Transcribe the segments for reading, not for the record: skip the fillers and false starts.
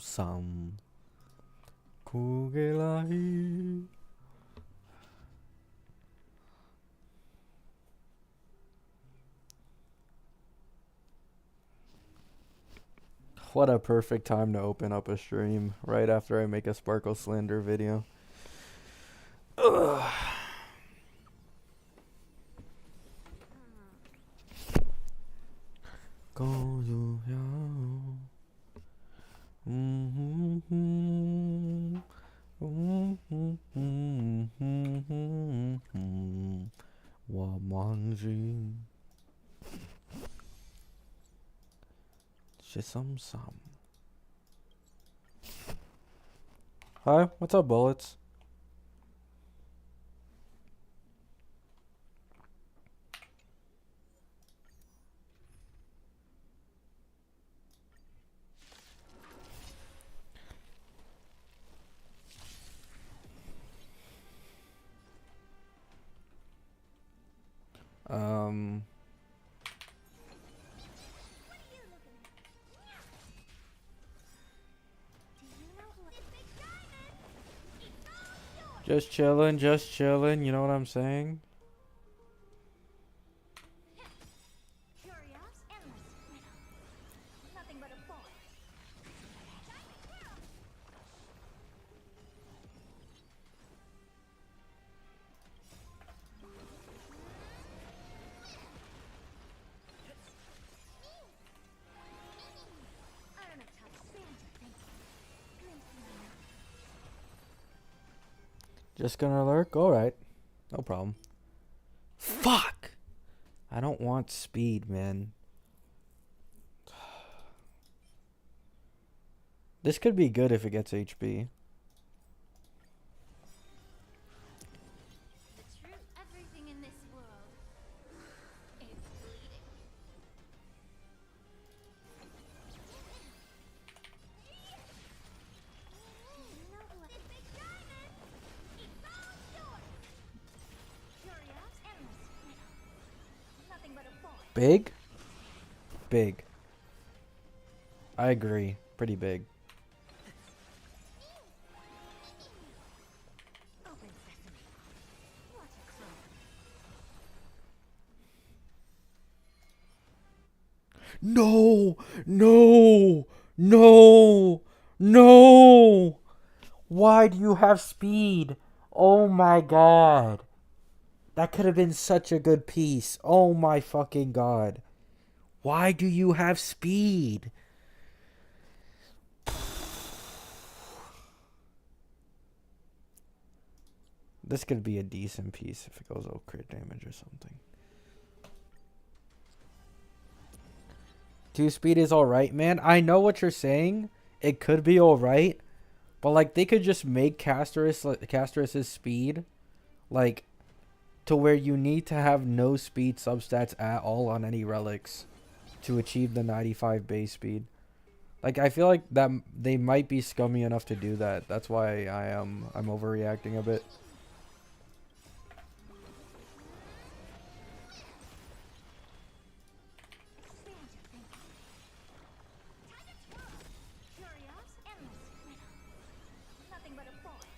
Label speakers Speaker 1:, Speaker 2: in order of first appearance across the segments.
Speaker 1: some. Kugelahi. What a perfect time to open up a stream right after I make a Sparkle Slender video. Ugh. Hi, what's up, bullets? Just chillin', you know what I'm saying? Just gonna lurk? Alright. No problem. Fuck! I don't want speed, man. This could be good if it gets HP. Big? Big. I agree. Pretty big. No! No! No! No! Why do you have speed? Oh my god. That could have been such a good piece. Oh my fucking god. Why do you have speed? This could be a decent piece if it goes over crit damage or something. 2 speed is alright, man. I know what you're saying. It could be alright. But, like, they could just make Castoras's speed, like, to where you need to have no speed substats at all on any relics to achieve the 95 base speed. Like, I feel like that they might be scummy enough to do that. That's why I'm overreacting a bit.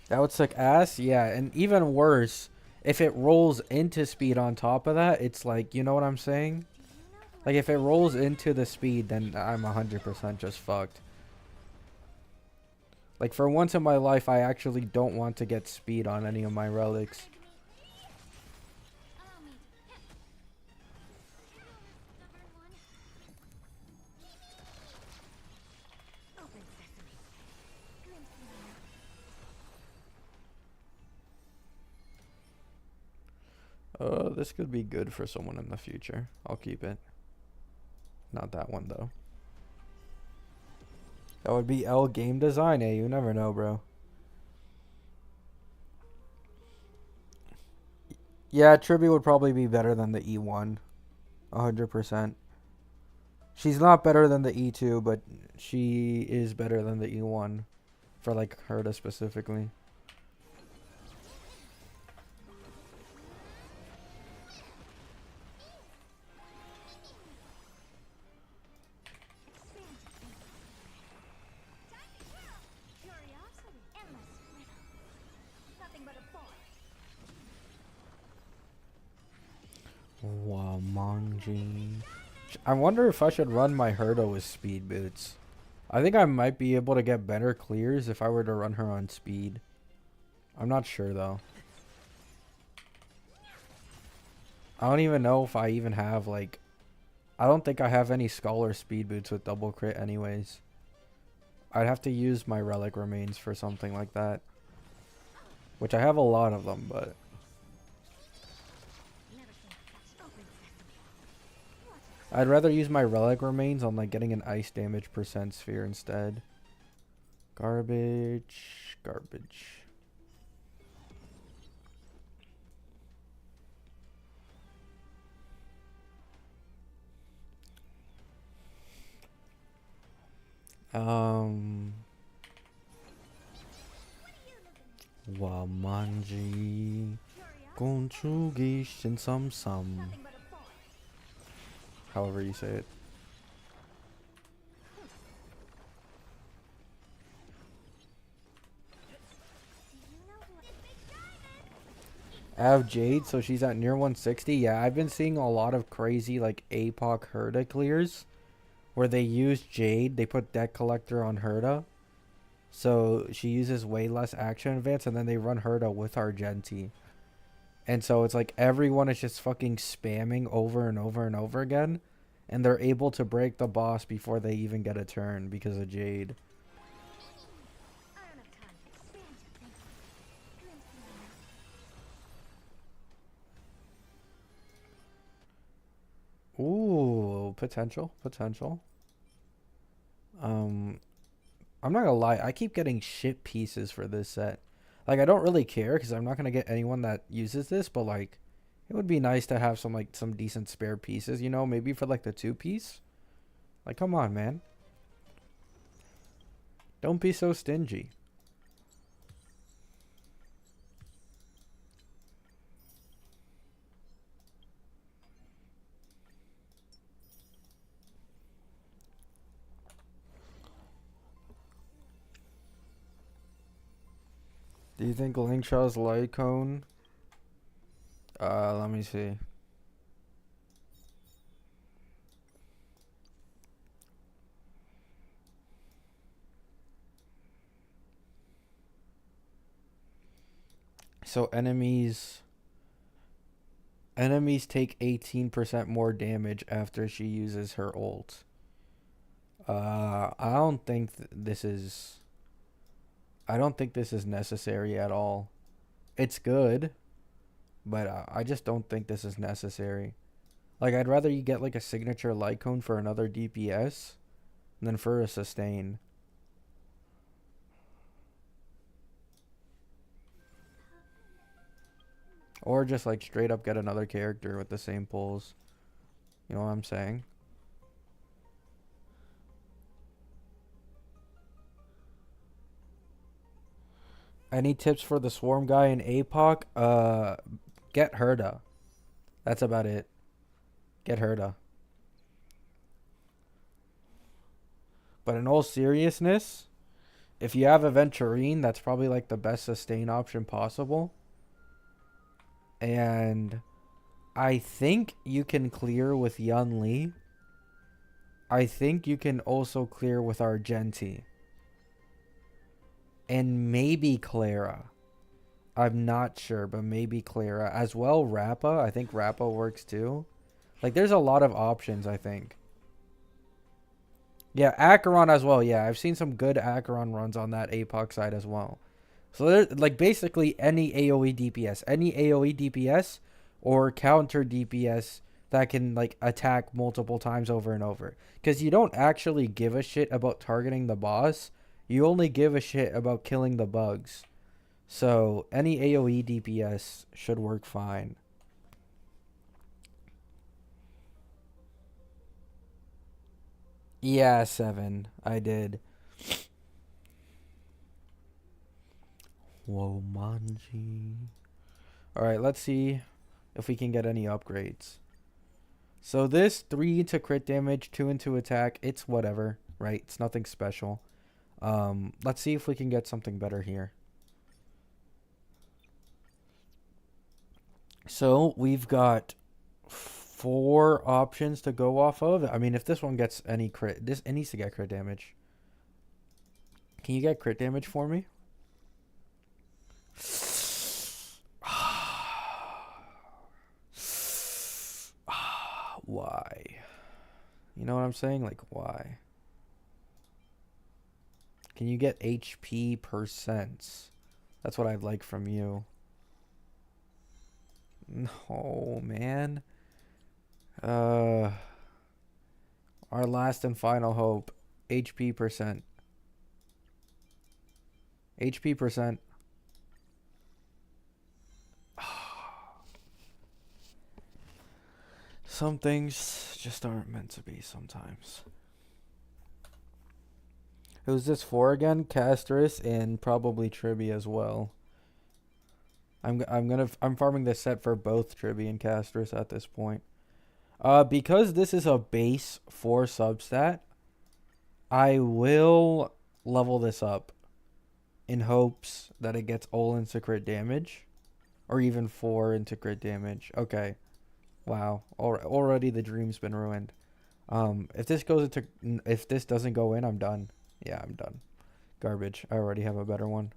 Speaker 1: That would suck ass, yeah, and even worse, if it rolls into speed on top of that, it's like, you know what I'm saying? Like, if it rolls into the speed, then I'm 100% just fucked. Like, for once in my life, I actually don't want to get speed on any of my relics. This could be good for someone in the future. I'll keep it. Not that one, though. That would be L game design, eh? You never know, bro. Yeah, Tribute would probably be better than the E1. 100%. She's not better than the E2, but she is better than the E1. For, like, Herta specifically. Wamanji. I wonder if I should run my Herda with speed boots. I think I might be able to get better clears if I were to run her on speed. I'm not sure though. I don't even know if I even have like... I don't think I have any Scholar speed boots with double crit anyways. I'd have to use my Relic remains for something like that. Which I have a lot of them, but... I'd rather use my Relic remains on like getting an ice damage percent sphere instead. Garbage. Garbage. Wamanji. Gonchugi Shinsam. However you say it. I have Jade, so she's at near 160. Yeah, I've been seeing a lot of crazy like APOC Herda clears where they use Jade. They put Deck Collector on Herda. So she uses way less action advance, and then they run Herda with Argenti. And so it's like everyone is just fucking spamming over and over and over again. And they're able to break the boss before they even get a turn because of Jade. Ooh, potential. I'm not gonna lie, I keep getting shit pieces for this set. Like, I don't really care because I'm not gonna get anyone that uses this, but like, it would be nice to have some decent spare pieces, you know, maybe for like the 2-piece. Like, come on, man. Don't be so stingy. Do you think Lingshaw's light cone? Let me see. So enemies take 18% more damage after she uses her ult. I don't think this is... I don't think this is necessary at all. It's good, but I just don't think this is necessary. Like, I'd rather you get like a signature light cone for another DPS than for a sustain. Or just like straight up get another character with the same pulls. You know what I'm saying? Any tips for the swarm guy in APOC? Get Herda. That's about it. Get Herda. But in all seriousness, if you have Aventurine, that's probably like the best sustain option possible. And I think you can clear with Yun Li. I think you can also clear with Argenti. And maybe Clara. I'm not sure, but maybe Clara. As well, Rappa. I think Rappa works too. Like, there's a lot of options, I think. Yeah, Acheron as well. Yeah, I've seen some good Acheron runs on that APOC side as well. So there's like basically any AoE DPS. Any AoE DPS or counter DPS that can like attack multiple times over and over. Because you don't actually give a shit about targeting the boss. You only give a shit about killing the bugs. So any AoE DPS should work fine. Yeah, 7. I did. Whoa, Manji. Alright, let's see if we can get any upgrades. So this 3 into crit damage, 2 into attack, it's whatever, right? It's nothing special. Let's see if we can get something better here. So we've got 4 options to go off of. I mean, if this one gets any crit, it needs to get crit damage. Can you get crit damage for me? Why? You know what I'm saying? Like, why? Can you get HP percents? That's what I'd like from you. No, man. Our last and final hope. HP percent. HP percent. Some things just aren't meant to be sometimes. Who's this for again? Castris and probably Tribby as well. I'm farming this set for both Tribby and Castris at this point. Because this is a base 4 substat, I will level this up in hopes that it gets all into crit damage, or even 4 into crit damage. Okay, wow. Already the dream's been ruined. If this doesn't go in, I'm done. Yeah, I'm done. Garbage. I already have a better one.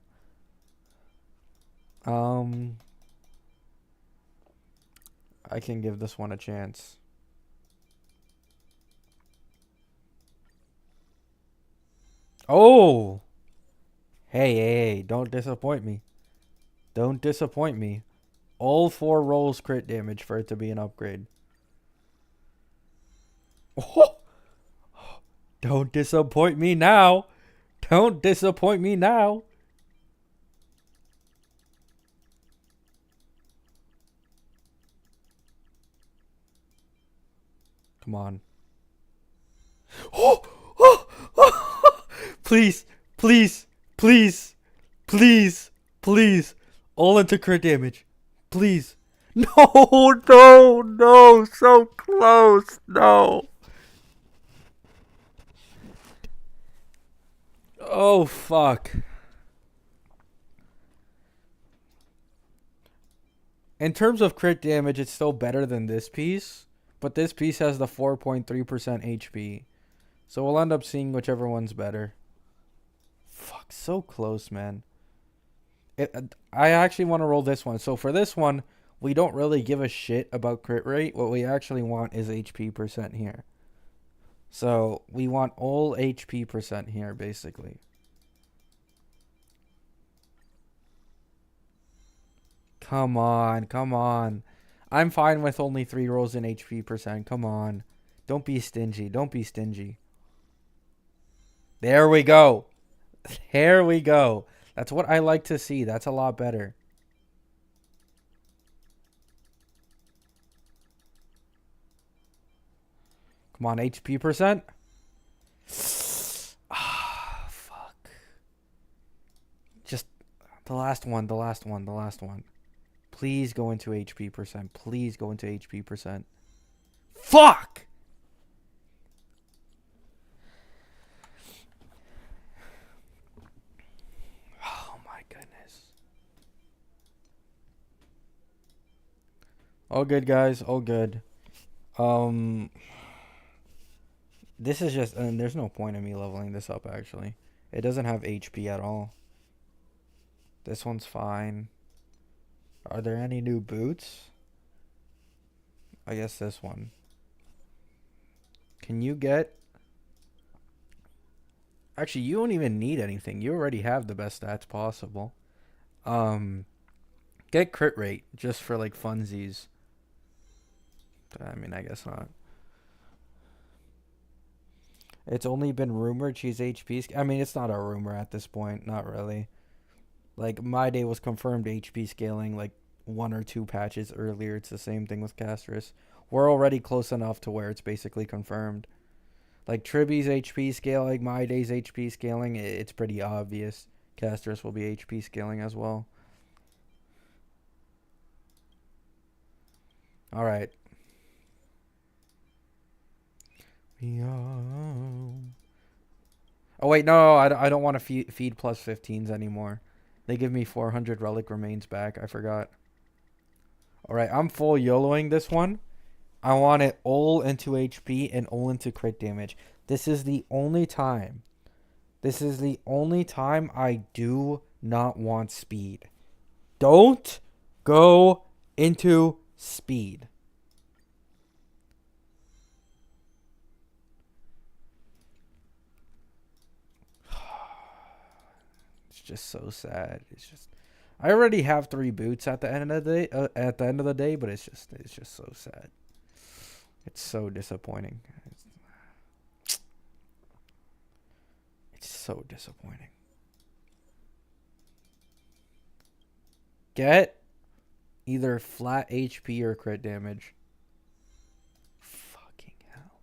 Speaker 1: I can give this one a chance. Oh! Hey, don't disappoint me. Don't disappoint me. All 4 rolls crit damage for it to be an upgrade. Oh! Don't disappoint me now. Don't disappoint me now. Come on. Oh! Please, please, please, please, please. All into crit damage. Please. No, so close. No. Oh, fuck. In terms of crit damage, it's still better than this piece. But this piece has the 4.3% HP. So we'll end up seeing whichever one's better. Fuck, so close, man. I actually want to roll this one. So for this one, we don't really give a shit about crit rate. What we actually want is HP percent here. So we want all HP percent here, basically. Come on, come on. I'm fine with only 3 rolls in HP percent. Come on. Don't be stingy. Don't be stingy. There we go. There we go. That's what I like to see. That's a lot better. Come on, HP percent. Ah, fuck. Just the last one, the last one, the last one. Please go into HP percent. Please go into HP percent. Fuck! Oh my goodness. All good, guys. All good. This is just, and there's no point in me leveling this up, actually. It doesn't have HP at all. This one's fine. Are there any new boots? I guess this one. Can you get... Actually, you don't even need anything. You already have the best stats possible. Get crit rate, just for, like, funsies. I mean, I guess not. It's only been rumored she's HP. I mean, it's not a rumor at this point. Not really. Like, My Day was confirmed HP scaling, like, 1 or 2 patches earlier. It's the same thing with Castris. We're already close enough to where it's basically confirmed. Like, Tribby's HP scaling, My Day's HP scaling, it's pretty obvious. Castris will be HP scaling as well. Alright. Oh, wait, no, I don't want to feed plus 15s anymore. They give me 400 relic remains back. I forgot. Alright, I'm full YOLOing this one. I want it all into HP and all into crit damage. This is the only time. This is the only time I do not want speed. Don't go into speed. It's just so sad. It's just I already have 3 boots at the end of the day. But it's just so sad. It's so disappointing. It's so disappointing. Get either flat HP or crit damage. Fucking hell.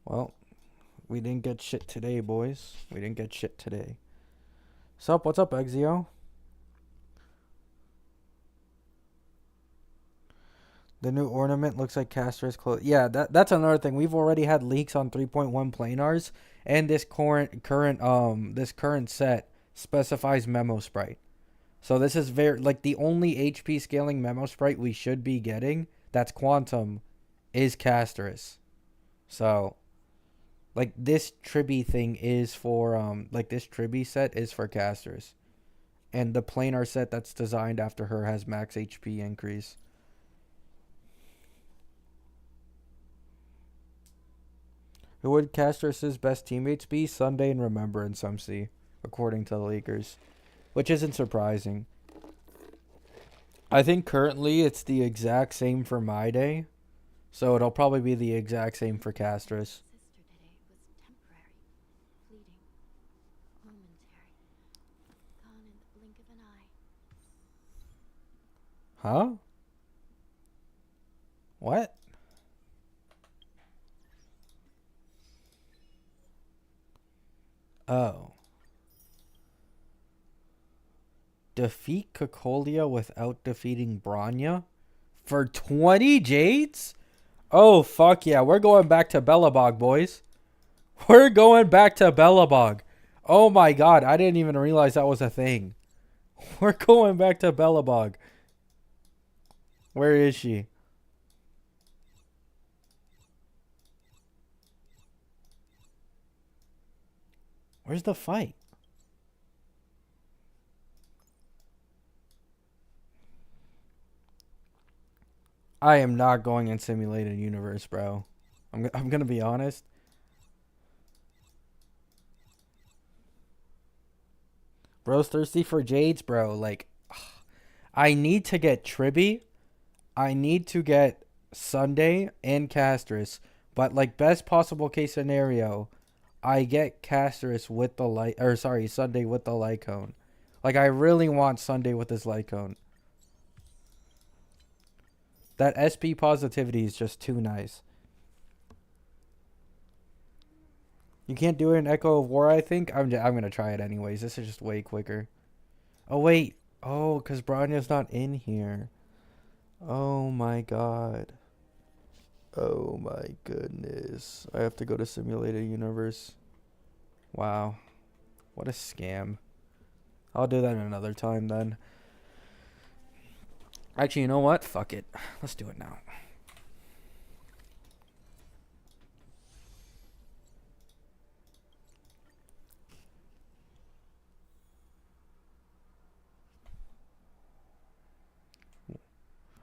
Speaker 1: Well, we didn't get shit today, boys. We didn't get shit today. Sup? What's up, Exio? The new ornament looks like Caster's clothes. Yeah, that's another thing. We've already had leaks on 3.1 planars, and this current set specifies memo sprite. So this is very like the only HP scaling memo sprite we should be getting that's quantum is Caster's. So like this Tribby thing is for like this Tribby set is for Caster's. And the planar set that's designed after her has max HP increase. Who would Castrus's best teammates be? Sunday and Remembrance MC, according to the leakers. Which isn't surprising. I think currently it's the exact same for My Day. So it'll probably be the exact same for Castrus. Huh? What? Oh. Defeat Cocolia without defeating Branya? For 20 Jades? Oh, fuck yeah. We're going back to Bellabog, boys. We're going back to Bellabog. Oh my god. I didn't even realize that was a thing. We're going back to Bellabog. Where is she? Where's the fight? I am not going in simulated universe, bro. I'm gonna be honest. Bro's thirsty for Jades, bro. Like, I need to get Tribby. I need to get Sunday and Castrus. But, like, best possible case scenario, I get Castrus with the light... Or, sorry, Sunday with the light cone. Like, I really want Sunday with this light cone. That SP positivity is just too nice. You can't do it in Echo of War, I think. I'm going to try it anyways. This is just way quicker. Oh, wait. Oh, because Branya's not in here. Oh, my God. Oh, my goodness. I have to go to Simulated Universe. Wow. What a scam. I'll do that another time then. Actually, you know what? Fuck it. Let's do it now.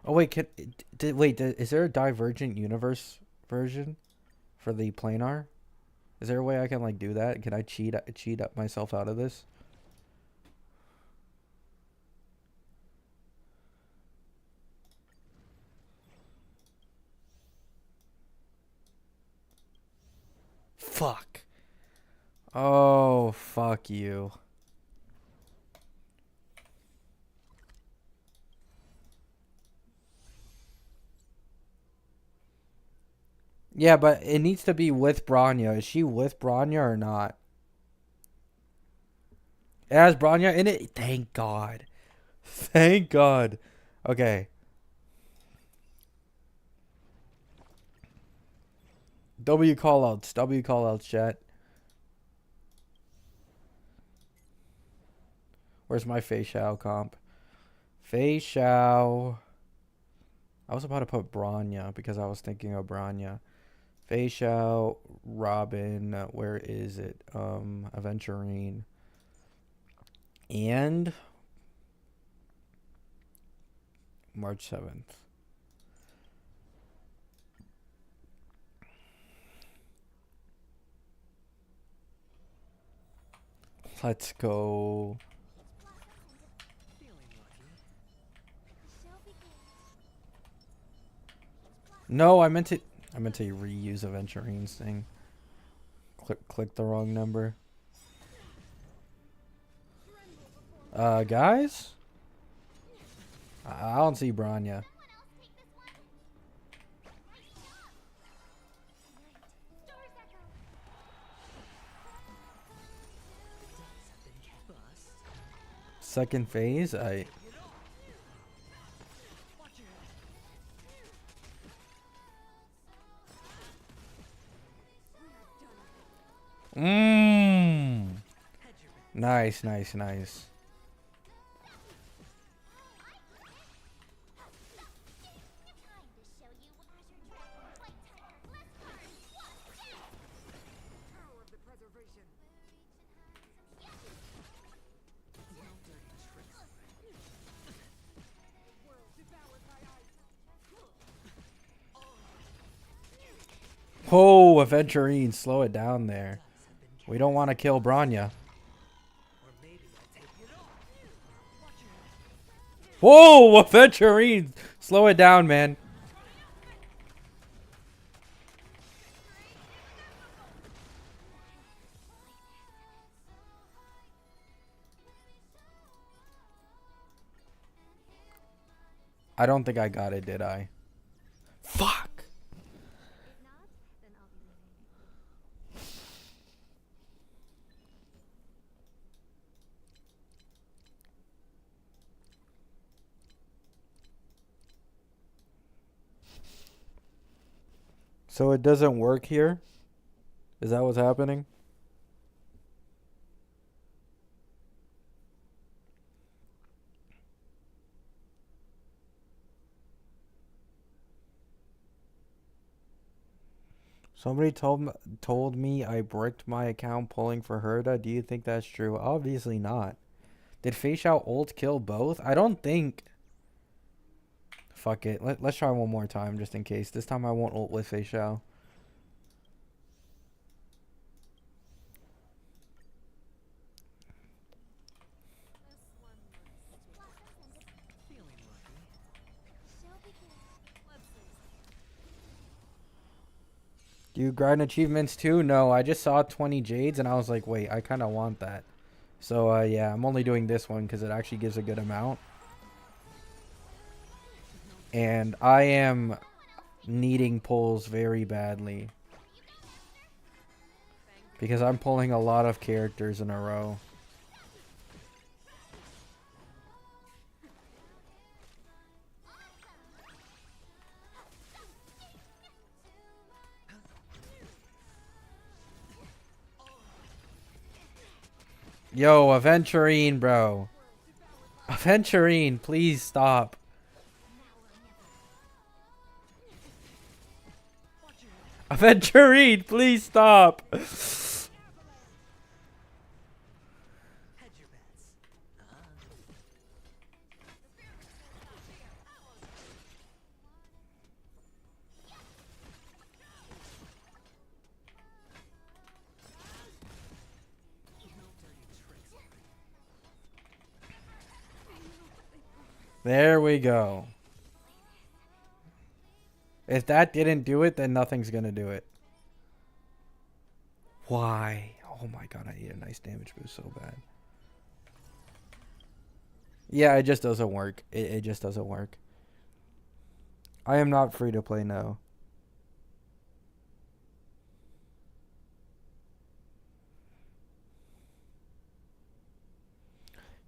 Speaker 1: Oh wait, is there a Divergent Universe version for the planar? Is there a way I can like do that? Can I cheat up myself out of this? Fuck. Oh, fuck you. Yeah, but it needs to be with Branya. Is she with Branya or not? It has Branya in it? Thank God. Thank God. Okay. W callouts. W callouts, chat. Where's my Fei Xiao comp? Fei Xiao. I was about to put Branya because I was thinking of Branya. Fei Xiao, Robin. Where is it? Aventurine. And March 7th. Let's go. No, I meant to reuse Aventurine's thing. Click the wrong number. Guys? I don't see Branya. Second phase? Nice, nice, nice. Oh, Aventurine, slow it down there. We don't want to kill Branya. Whoa, Aventurine! Slow it down, man. I don't think I got it, did I? Fuck! So it doesn't work here? Is that what's happening? Somebody told me I bricked my account pulling for Herda. Do you think that's true? Obviously not. Did Fei Xiao ult kill both? I don't think. Fuck it. Let's try one more time just in case. This time I won't ult with Fei Xiao. Do you grind achievements too? No, I just saw 20 jades and I was like, wait, I kind of want that. So, yeah, I'm only doing this one because it actually gives a good amount. And I am needing pulls very badly. Because I'm pulling a lot of characters in a row. Yo, Aventurine, bro. Aventurine, please stop. Aventurine, please stop. There we go. If that didn't do it, then nothing's gonna do it. Why? Oh my god, I need a nice damage boost so bad. Yeah, it just doesn't work. It just doesn't work. I am not free to play now.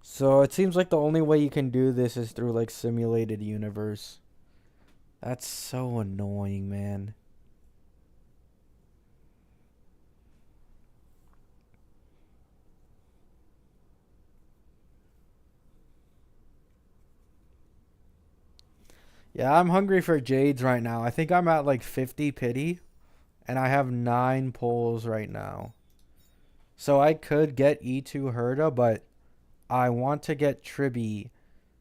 Speaker 1: So it seems like the only way you can do this is through like simulated universe. That's so annoying, man. Yeah, I'm hungry for Jades right now. I think I'm at like 50 pity, and I have 9 pulls right now. So I could get E2 Herda, but I want to get Tribby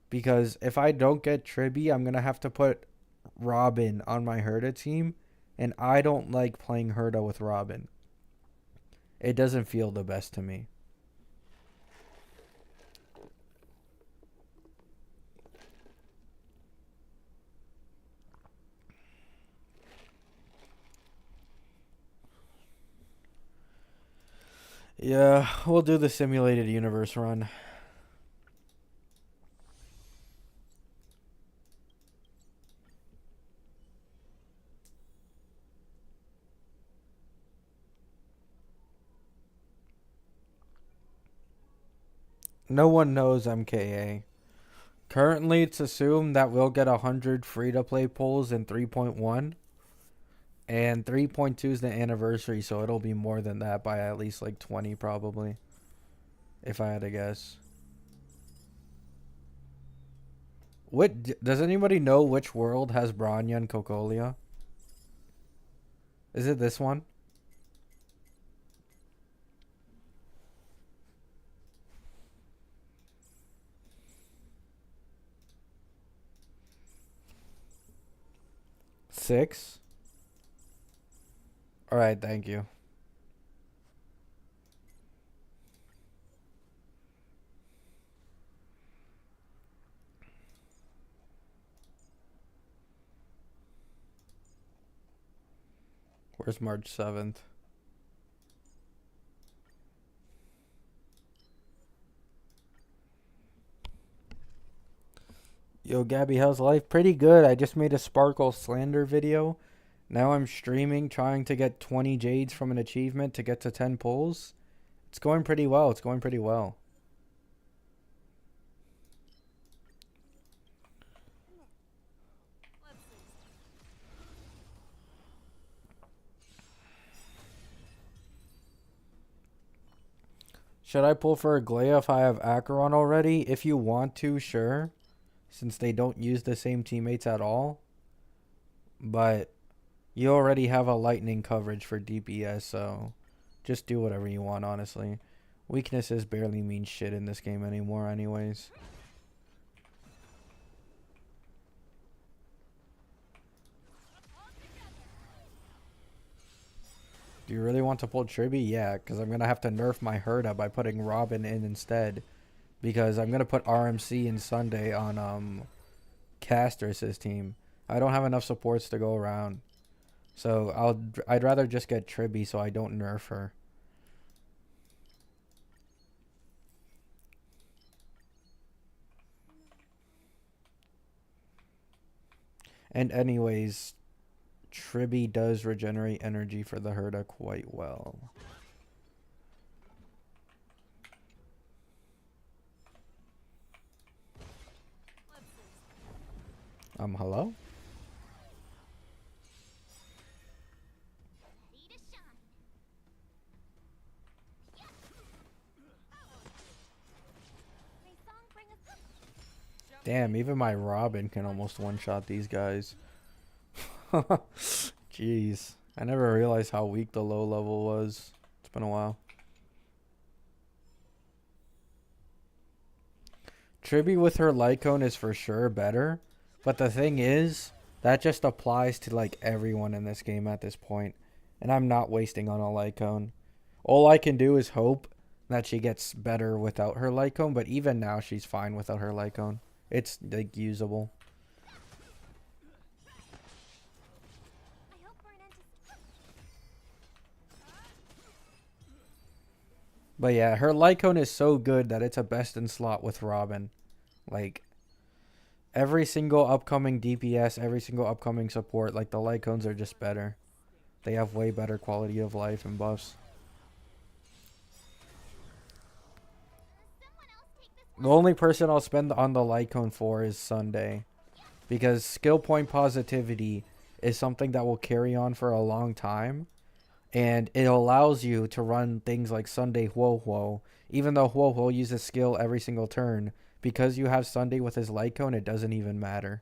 Speaker 1: because if I don't get Tribby, I'm going to have to put Robin on my Herda team, and I don't like playing Herda with Robin. It doesn't feel the best to me. Yeah, we'll do the simulated universe run. No one knows MKA. Currently, it's assumed that we'll get 100 free-to-play polls in 3.1, and 3.2 is the anniversary, so it'll be more than that by at least like 20 probably, if I had to guess. What does anybody know which world has Bronya and Cocolia? Is it this one? Six? Alright, thank you. Where's March 7th? Yo, Gabby, how's life? Pretty good. I just made a Sparkle Slander video. Now I'm streaming, trying to get 20 Jades from an achievement to get to 10 pulls. It's going pretty well. It's going pretty well. Should I pull for Aglaya if I have Acheron already? If you want to, sure. Since they don't use the same teammates at all. But you already have a lightning coverage for DPS, so just do whatever you want, honestly. Weaknesses barely mean shit in this game anymore anyways. Do you really want to pull Tribby? Yeah, because I'm going to have to nerf my Herda by putting Robin in instead. Because I'm going to put RMC and Sunday on Caster's team. I don't have enough supports to go around. So I'd rather just get Tribby so I don't nerf her. And anyways, Tribby does regenerate energy for the Herda quite well. Hello? Damn, even my Robin can almost one-shot these guys. Jeez. I never realized how weak the low level was. It's been a while. Tribby with her Lycone is for sure better. But the thing is, that just applies to like everyone in this game at this point. And I'm not wasting on a Lycone. All I can do is hope that she gets better without her Lycone. But even now, she's fine without her Lycone. It's like usable. But yeah, her Lycone is so good that it's a best in slot with Robin. Like, every single upcoming DPS, every single upcoming support, like the Lycones are just better. They have way better quality of life and buffs. The only person I'll spend on the Lycone for is Sunday. Because skill point positivity is something that will carry on for a long time. And it allows you to run things like Sunday Huo Huo. Even though Huo Huo uses skill every single turn, because you have Sunday with his Lycone, it doesn't even matter.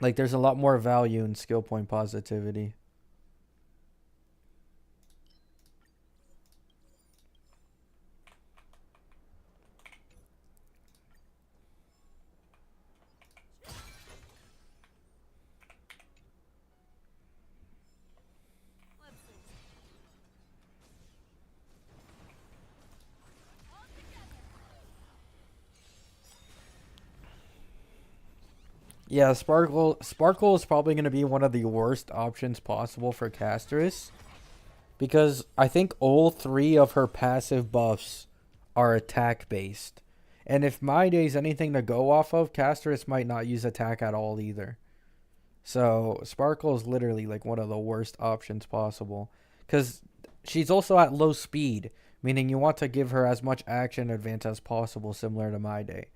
Speaker 1: Like there's a lot more value in skill point positivity. Yeah, Sparkle is probably going to be one of the worst options possible for Casteress because I think all three of her passive buffs are attack based. And if my day's anything to go off of, Casteress might not use attack at all either. So Sparkle is literally like one of the worst options possible because she's also at low speed, meaning you want to give her as much action advance as possible, similar to my day.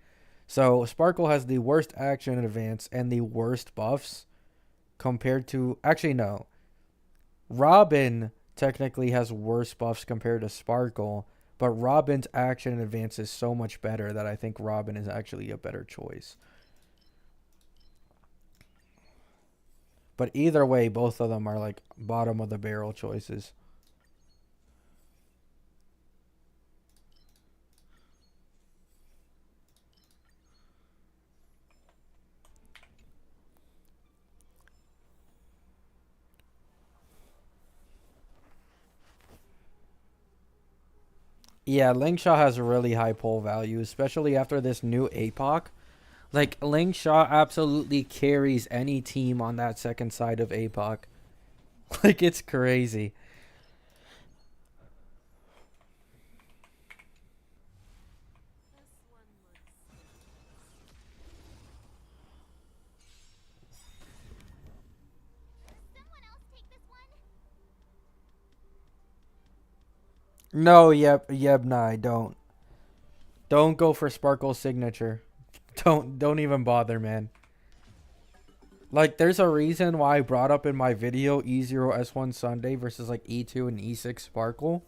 Speaker 1: So Sparkle has the worst action advance and the worst buffs compared to, actually no, Robin technically has worse buffs compared to Sparkle, but Robin's action advance is so much better that I think Robin is actually a better choice. But either way, both of them are like bottom of the barrel choices. Yeah, Lingshaw has a really high pull value, especially after this new APOC. Like, Lingshaw absolutely carries any team on that second side of APOC. Like, it's crazy. No, yep, nah, I don't. Don't go for Sparkle's signature. Don't even bother, man. Like, there's a reason why I brought up in my video E0 S1 Sunday versus like E2 and E6 Sparkle.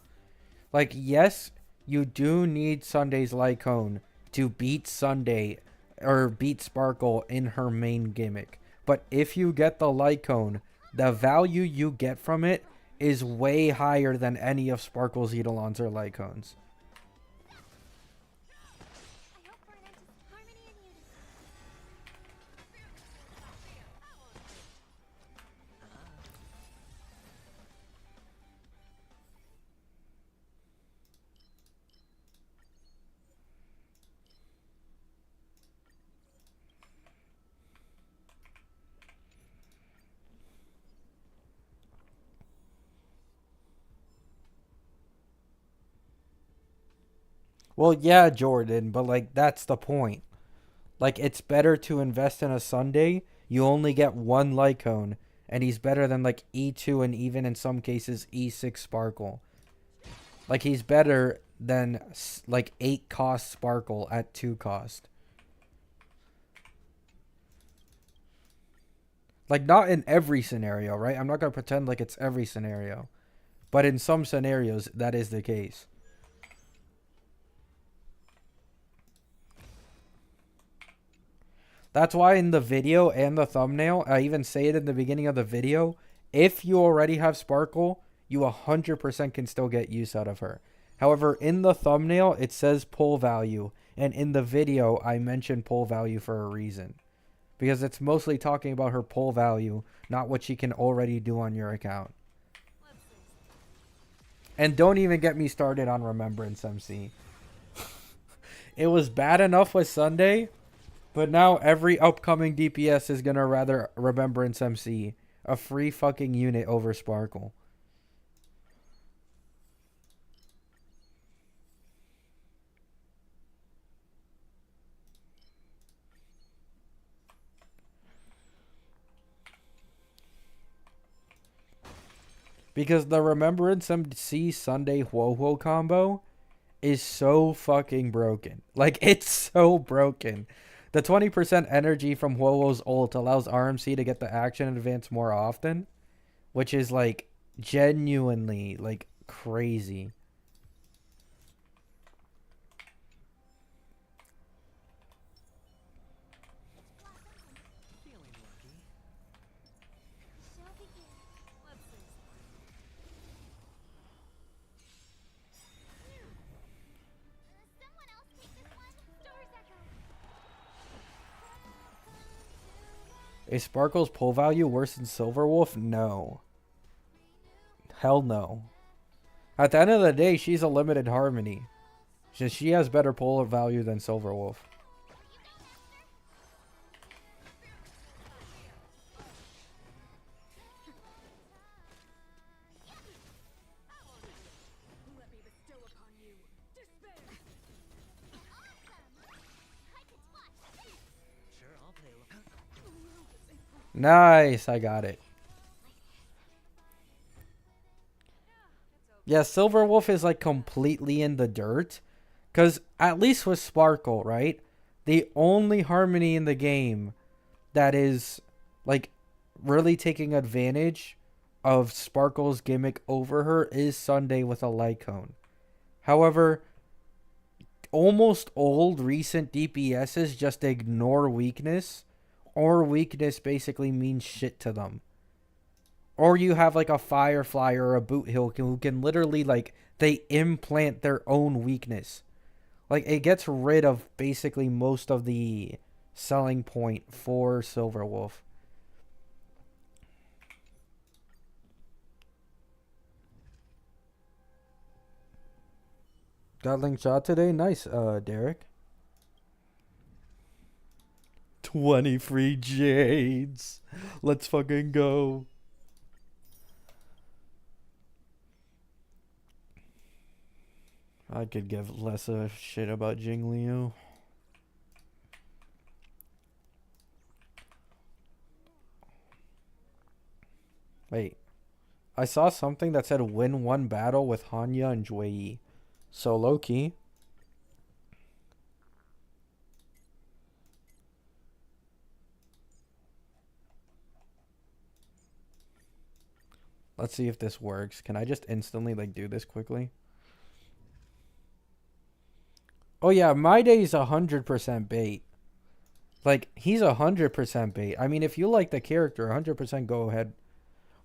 Speaker 1: Like, yes, you do need Sunday's Light Cone to beat Sunday or beat Sparkle in her main gimmick. But if you get the Light Cone, the value you get from it is way higher than any of Sparkle's Eidolons or Light Cones. Well, yeah, Jordan, but like that's the point. Like it's better to invest in a Sunday. You only get one Light Cone, and he's better than like E2 and even in some cases E6 Sparkle. Like he's better than like 8 cost Sparkle at 2 cost. Like not in every scenario, right? I'm not going to pretend like it's every scenario. But in some scenarios that is the case. That's why in the video and the thumbnail, I even say it in the beginning of the video, if you already have Sparkle, you 100% can still get use out of her. However, in the thumbnail, it says pull value, and in the video, I mentioned pull value for a reason. Because it's mostly talking about her pull value, not what she can already do on your account. And don't even get me started on Remembrance MC. It was bad enough with Sunday, but now every upcoming DPS is gonna rather Remembrance MC, a free fucking unit over Sparkle. Because the Remembrance MC Sunday Huohuo combo is so fucking broken. Like, it's so broken. The 20% energy from Huohuo's ult allows RMC to get the action advance more often, which is, like, genuinely, like, crazy. Is Sparkle's pull value worse than Silverwolf? No. Hell no. At the end of the day, she's a limited harmony. She has better pull value than Silverwolf. Nice, I got it. Yeah, Silverwolf is like completely in the dirt. Because at least with Sparkle, right? The only harmony in the game that is like really taking advantage of Sparkle's gimmick over her is Sunday with a light cone. However, almost all recent DPSs just ignore weakness, or weakness basically means shit to them. Or you have like a Firefly or a Boot Hill who can literally like they implant their own weakness. Like it gets rid of basically most of the selling point for Silverwolf. Got link shot today? Nice, Derek. 20 free jades. Let's fucking go. I could give less of a shit about Jing Liu. Wait. I saw something that said win one battle with Hanya and Jue Yi. So low key. Let's see if this works. Can I just instantly like do this quickly? Oh yeah, my day's 100% bait. Like he's 100% bait. I mean, if you like the character, 100% go ahead.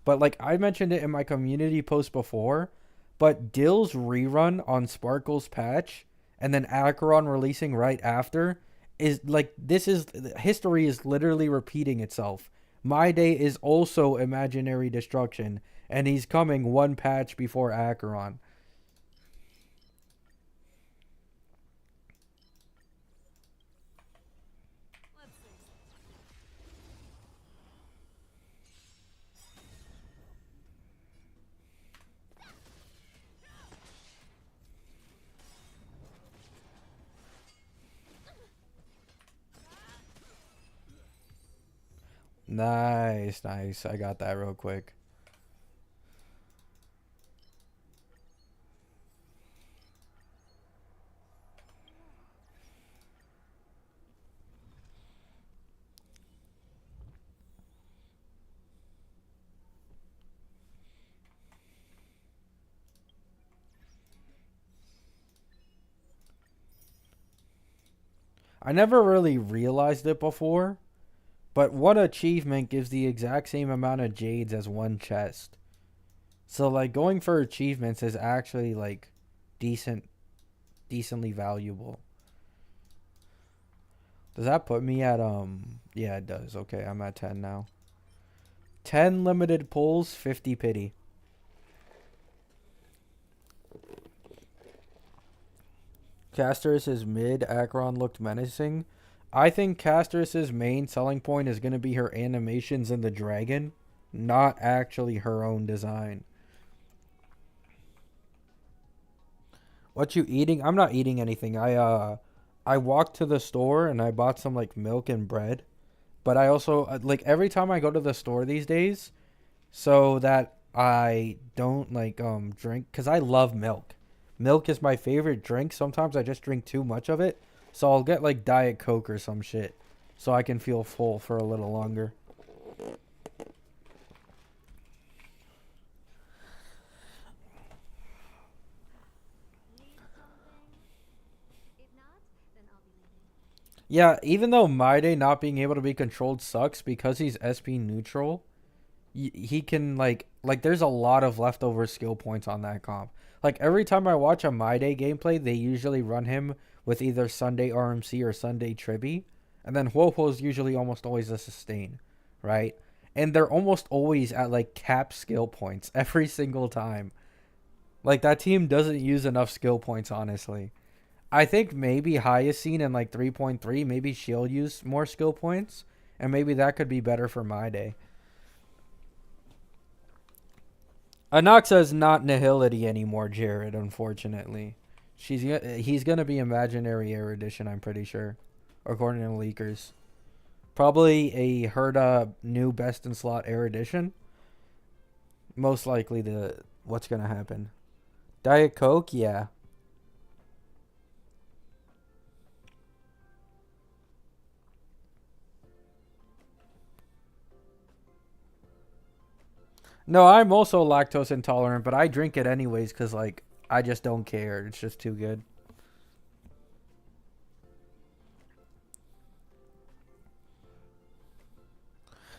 Speaker 1: But like I mentioned it in my community post before, but Dill's rerun on Sparkle's patch and then Acheron releasing right after is like this is history is literally repeating itself. My day is also imaginary destruction, and he's coming one patch before Acheron. Nice, nice. I got that real quick. I never really realized it before, but one achievement gives the exact same amount of jades as one chest. So like going for achievements is actually like decently valuable. Does that put me at yeah, it does. Okay, I'm at 10 now. 10 limited pulls, 50 pity. Caster's mid, Acheron looked menacing. I think Caster's main selling point is going to be her animations in the dragon, not actually her own design. What you eating? I'm not eating anything. I walked to the store and I bought some like milk and bread. But I also like every time I go to the store these days, so that I don't like drink cuz I love milk. Milk is my favorite drink. Sometimes I just drink too much of it. So I'll get like Diet Coke or some shit so I can feel full for a little longer. Yeah, even though My Day not being able to be controlled sucks because he's SP neutral, he can like there's a lot of leftover skill points on that comp. Like every time I watch a My Day gameplay, they usually run him with either Sunday RMC or Sunday Tribby, and then Huohuo's usually almost always a sustain, right? And they're almost always at like cap skill points every single time. Like that team doesn't use enough skill points, honestly. I think maybe Hyacine and like 3.3, maybe she'll use more skill points, and maybe that could be better for my day. Anaxa is not Nihility anymore, Jared, unfortunately. He's gonna be Imaginary Air Edition, I'm pretty sure, according to leakers. Probably a Herda new best in slot Air Edition. Most likely the what's gonna happen. Diet Coke, yeah. No, I'm also lactose intolerant, but I drink it anyways because like I just don't care. It's just too good.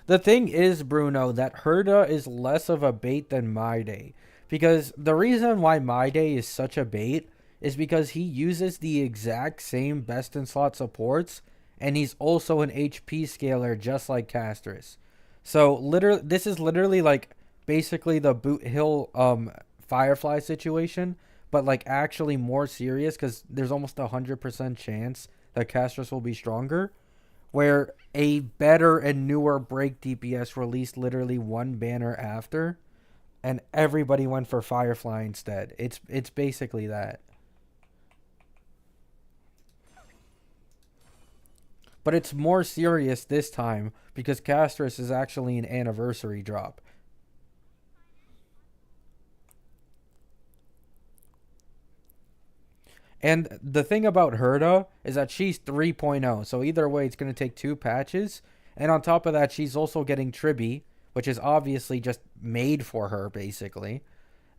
Speaker 1: The thing is, Bruno, that Herda is less of a bait than My Day. Because the reason why My Day is such a bait is because he uses the exact same best in slot supports, and he's also an HP scaler just like Castris. So literally, this is literally like basically the Boot Hill Firefly situation, but like actually more serious because there's almost 100% chance that Castris will be stronger, where a better and newer break DPS released literally one banner after, and everybody went for Firefly instead. It's basically that. But it's more serious this time because Castris is actually an anniversary drop. And the thing about Herda is that she's 3.0, so either way, it's going to take two patches. And on top of that, she's also getting Tribby, which is obviously just made for her, basically.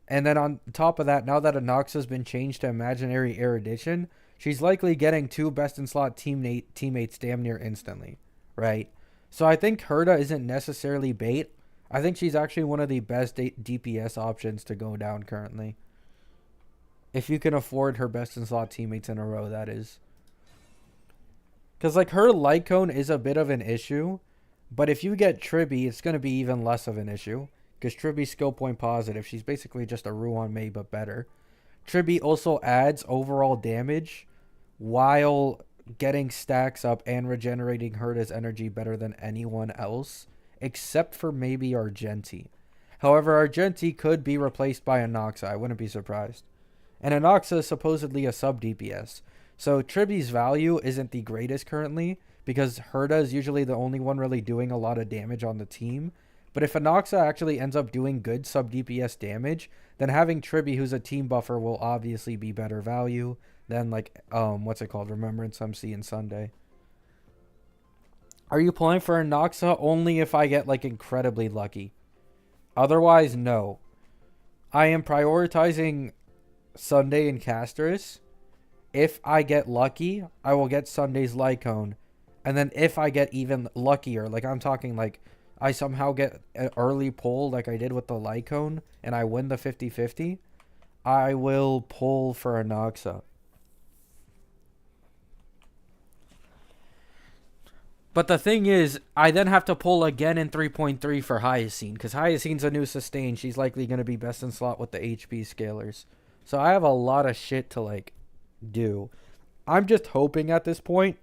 Speaker 1: And then on top of that, now that Anox has been changed to Imaginary Air Edition, she's likely getting two best in slot teammates damn near instantly, right? So I think Herda isn't necessarily bait. I think she's actually one of the best DPS options to go down currently. If you can afford her best in slot teammates in a row, that is. Because like her light cone is a bit of an issue, but if you get Tribby, it's going to be even less of an issue. Because Tribby's skill point positive. She's basically just a Ruan Mei, but better. Tribby also adds overall damage while getting stacks up and regenerating Herda's energy better than anyone else, except for maybe Argenti. However, Argenti could be replaced by Anoxa. I wouldn't be surprised. And Anoxa is supposedly a sub DPS. So Tribby's value isn't the greatest currently because Herda is usually the only one really doing a lot of damage on the team. But if Anoxa actually ends up doing good sub DPS damage, then having Tribby, who's a team buffer, will obviously be better value than like what's it called, Remembrance MC and Sunday. Are you playing for Anoxa only if I get like incredibly lucky? Otherwise, no. I am prioritizing Sunday and Castris. If I get lucky, I will get Sunday's Lycone. And then if I get even luckier, like I'm talking like I somehow get an early pull like I did with the Lycone and I win the 50-50, I will pull for Anoxa. But the thing is, I then have to pull again in 3.3 for Hyacine, because Hyacine's a new sustain. She's likely going to be best in slot with the HP scalers. So I have a lot of shit to, like, do. I'm just hoping at this point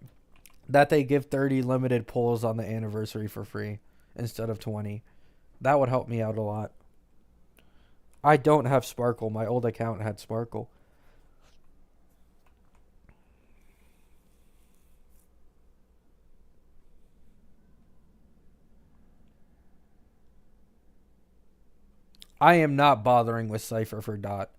Speaker 1: that they give 30 limited pulls on the anniversary for free instead of 20. That would help me out a lot. I don't have Sparkle. My old account had Sparkle. I am not bothering with Cypher for Dot.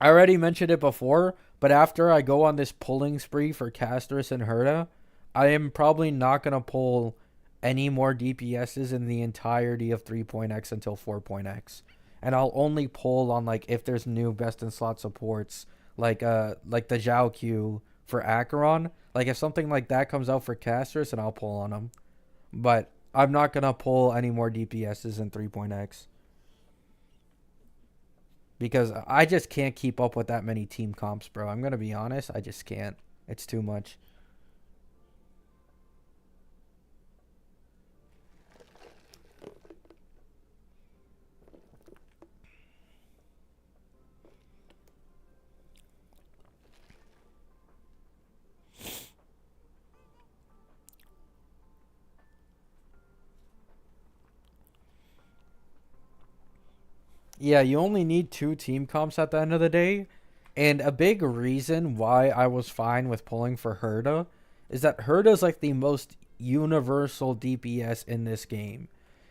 Speaker 1: I already mentioned it before, but after I go on this pulling spree for Castris and Herda, I am probably not going to pull any more DPSs in the entirety of 3.x until 4.x. And I'll only pull on like if there's new best in slot supports like the Zhao Q for Acheron. Like if something like that comes out for Castris, and I'll pull on them. But I'm not going to pull any more DPSs in 3.x. Because I just can't keep up with that many team comps, bro. I'm going to be honest. I just can't. It's too much. Yeah, you only need two team comps at the end of the day. And a big reason why I was fine with pulling for Herda is that Herda's like the most universal DPS in this game.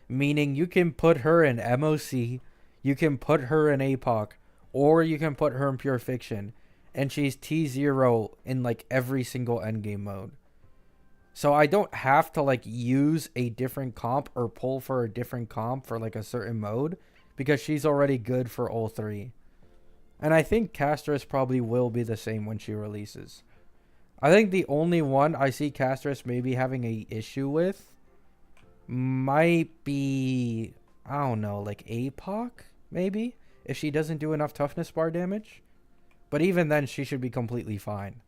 Speaker 1: Meaning you can put her in MOC, you can put her in APOC, or you can put her in Pure Fiction. And she's T0 in like every single endgame mode. So I don't have to like use a different comp or pull for a different comp for like a certain mode because she's already good for all three. And I think Castris probably will be the same when she releases. I think the only one I see Castris maybe having a issue with might be, I don't know, like APOC maybe, if she doesn't do enough toughness bar damage. But even then she should be completely fine.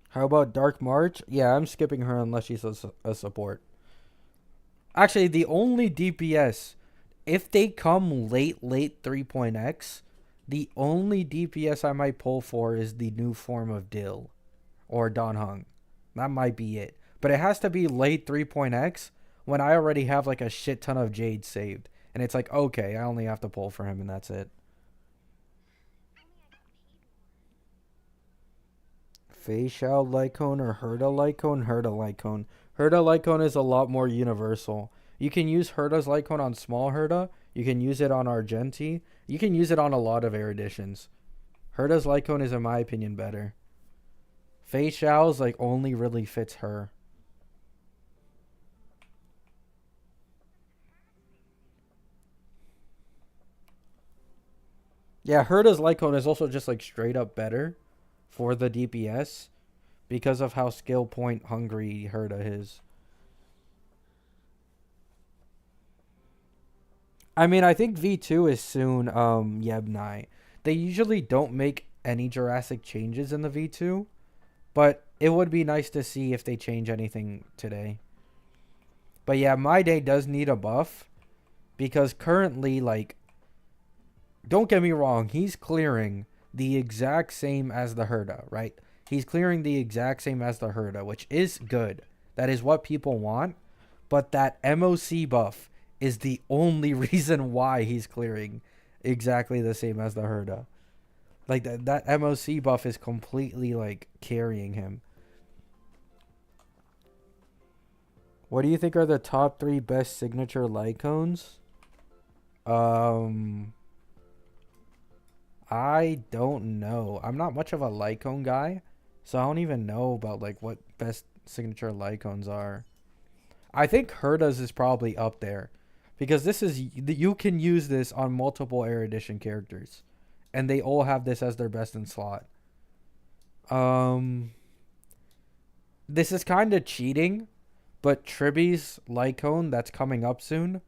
Speaker 1: How about Dark March? Yeah, I'm skipping her unless she's a support. Actually, the only DPS, if they come late 3.x, the only DPS I might pull for is the new form of Dill or Don Hung. That might be it. But it has to be late 3.x when I already have like a shit ton of Jade saved. And it's like, okay, I only have to pull for him and that's it. Facial Lycone or Herda Lycone? Herda Lycone. Herda Lycone is a lot more universal. You can use Herda's Lycone on small Herda. You can use it on Argenti. You can use it on a lot of air editions. Herda's Lycone is, in my opinion, better. Facial's like only really fits her. Yeah, Herda's Lycone is also just like straight up better for the DPS because of how skill point hungry Herda is. I mean, I think V2 is soon Yebnai. They usually don't make any Jurassic changes in the V2, but it would be nice to see if they change anything today. But yeah, My Day does need a buff because currently, like, don't get me wrong, he's clearing the exact same as the Herda, right? He's clearing the exact same as the Herda, which is good. That is what people want. But that MOC buff is the only reason why he's clearing exactly the same as the Herda. Like that MOC buff is completely like carrying him. What do you think are the top 3 best signature Lycones? Um I don't know. I'm not much of a Lycone guy, so I don't even know about like what best signature Lycones are. I think Herda's is probably up there because this is you can use this on multiple Air Edition characters, and they all have this as their best in slot. Um, this is kind of cheating, but Triby's Lycone that's coming up soon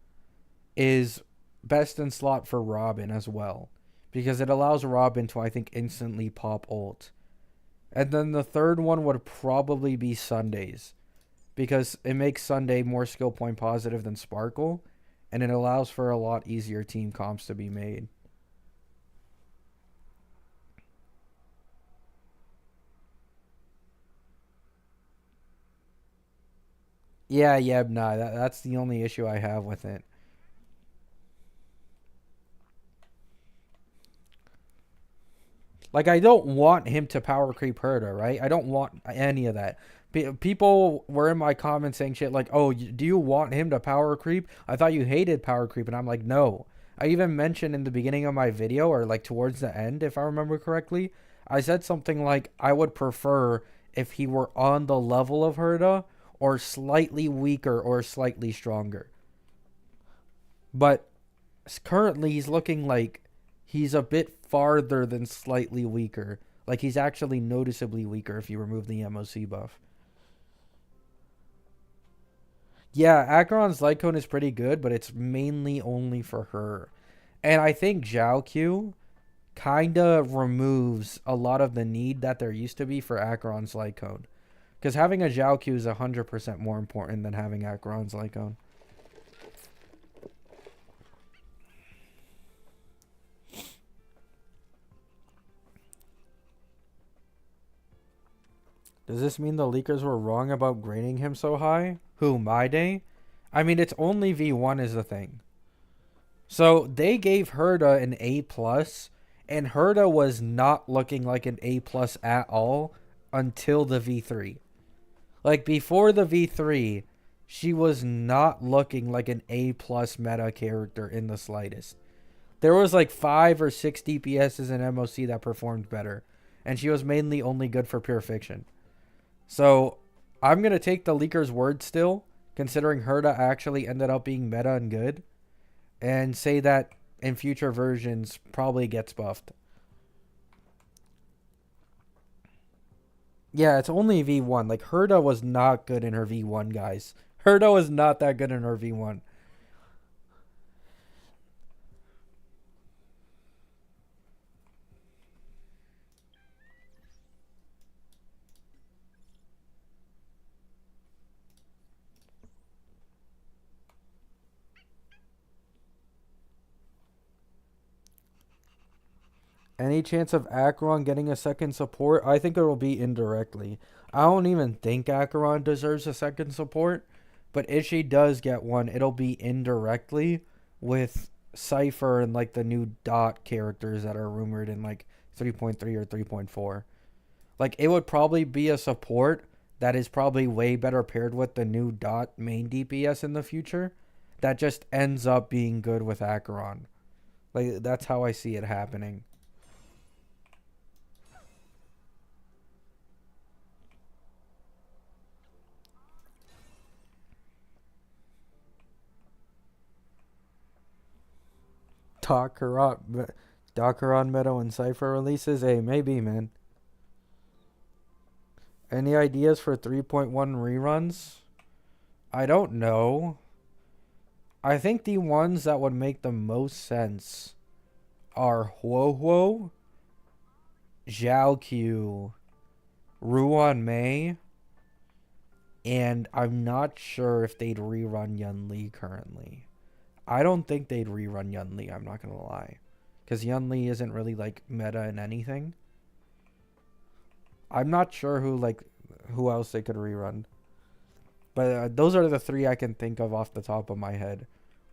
Speaker 1: is best in slot for Robin as well because it allows Robin to I think instantly pop ult. And then the third one would probably be Sundays because it makes Sunday more skill point positive than Sparkle, and it allows for a lot easier team comps to be made. Yeah, yeah, nah, that's the only issue I have with it. Like, I don't want him to power creep Herda, right? I don't want any of that. People were in my comments saying shit like, oh, do you want him to power creep? I thought you hated power creep. And I'm like, no. I even mentioned in the beginning of my video, or like towards the end, if I remember correctly, I said something like, I would prefer if he were on the level of Herda or slightly weaker or slightly stronger. But currently he's looking like he's a bit farther than slightly weaker. Like he's actually noticeably weaker if you remove the MOC buff. Yeah, Acheron's Lycone is pretty good, but it's mainly only for her. And I think Zhao Q kind of removes a lot of the need that there used to be for Acheron's Lycone. Because having a Zhao Q is 100% more important than having Acheron's Lycone. Does this mean the leakers were wrong about grading him so high? Who, my day? I mean, it's only V1 is the thing. So they gave Herda an A plus, and Herda was not looking like an A plus at all until the V3. Like before the V3, she was not looking like an A plus meta character in the slightest. There was like 5 or 6 DPSs in MOC that performed better, and she was mainly only good for pure fiction. So I'm gonna take the leaker's word still, considering Herda actually ended up being meta and good, and say that in future versions probably gets buffed. Yeah, it's only V1. Like Herda was not good in her V1, guys. Herda was not that good in her V1. Any chance of Acheron getting a second support? I think it will be indirectly. I don't even think Acheron deserves a second support, but if she does get one, it'll be indirectly with Cypher and like the new dot characters that are rumored in like 3.3 or 3.4. Like it would probably be a support that is probably way better paired with the new dot main DPS in the future that just ends up being good with Acheron. Like that's how I see it happening. Dockeron Meadow and Cypher releases? Hey, maybe, man. Any ideas for 3.1 reruns? I don't know. I think the ones that would make the most sense are Huohuo, Zhaoqiu, Ruan Mei, and I'm not sure if they'd rerun Yun Li currently. I don't think they'd rerun Yun Li, I'm not gonna lie. Because Yun Li isn't really like meta in anything. I'm not sure who else they could rerun. But those are the three I can think of off the top of my head.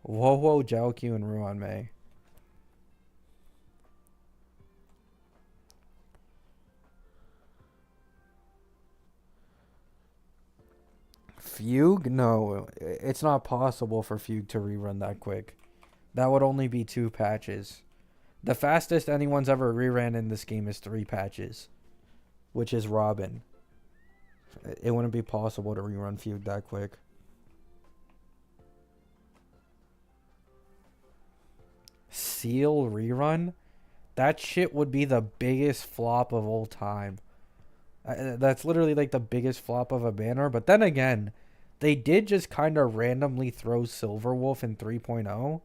Speaker 1: Wowo, Zhaoqiu, and Ruan Mei. Fugue? No, it's not possible for Fugue to rerun that quick. That would only be 2 patches. The fastest anyone's ever reran in this game is 3 patches, which is Robin. It wouldn't be possible to rerun Fugue that quick. Seal rerun? That shit would be the biggest flop of all time. That's literally like the biggest flop of a banner. But then again, they did just kind of randomly throw Silverwolf in 3.0.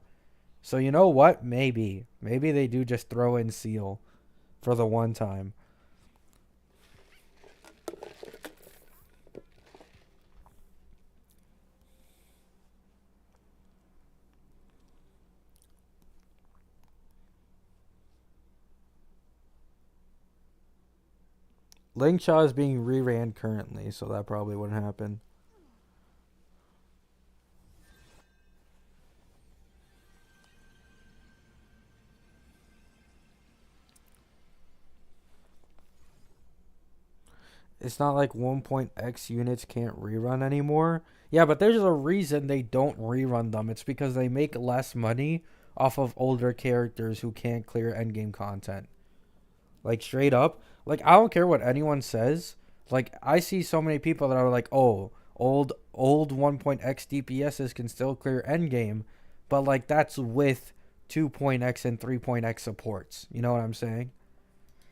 Speaker 1: So you know what? Maybe. Maybe they do just throw in Seal for the one time. Lingshaw is being re-ran currently, so that probably wouldn't happen. It's not like 1.x units can't rerun anymore. Yeah, but there's a reason they don't rerun them. It's because they make less money off of older characters who can't clear endgame content. Like straight up. Like I don't care what anyone says. Like I see so many people that are like, "Oh, old 1.x DPSs can still clear endgame." But like that's with 2.x and 3.x supports. You know what I'm saying?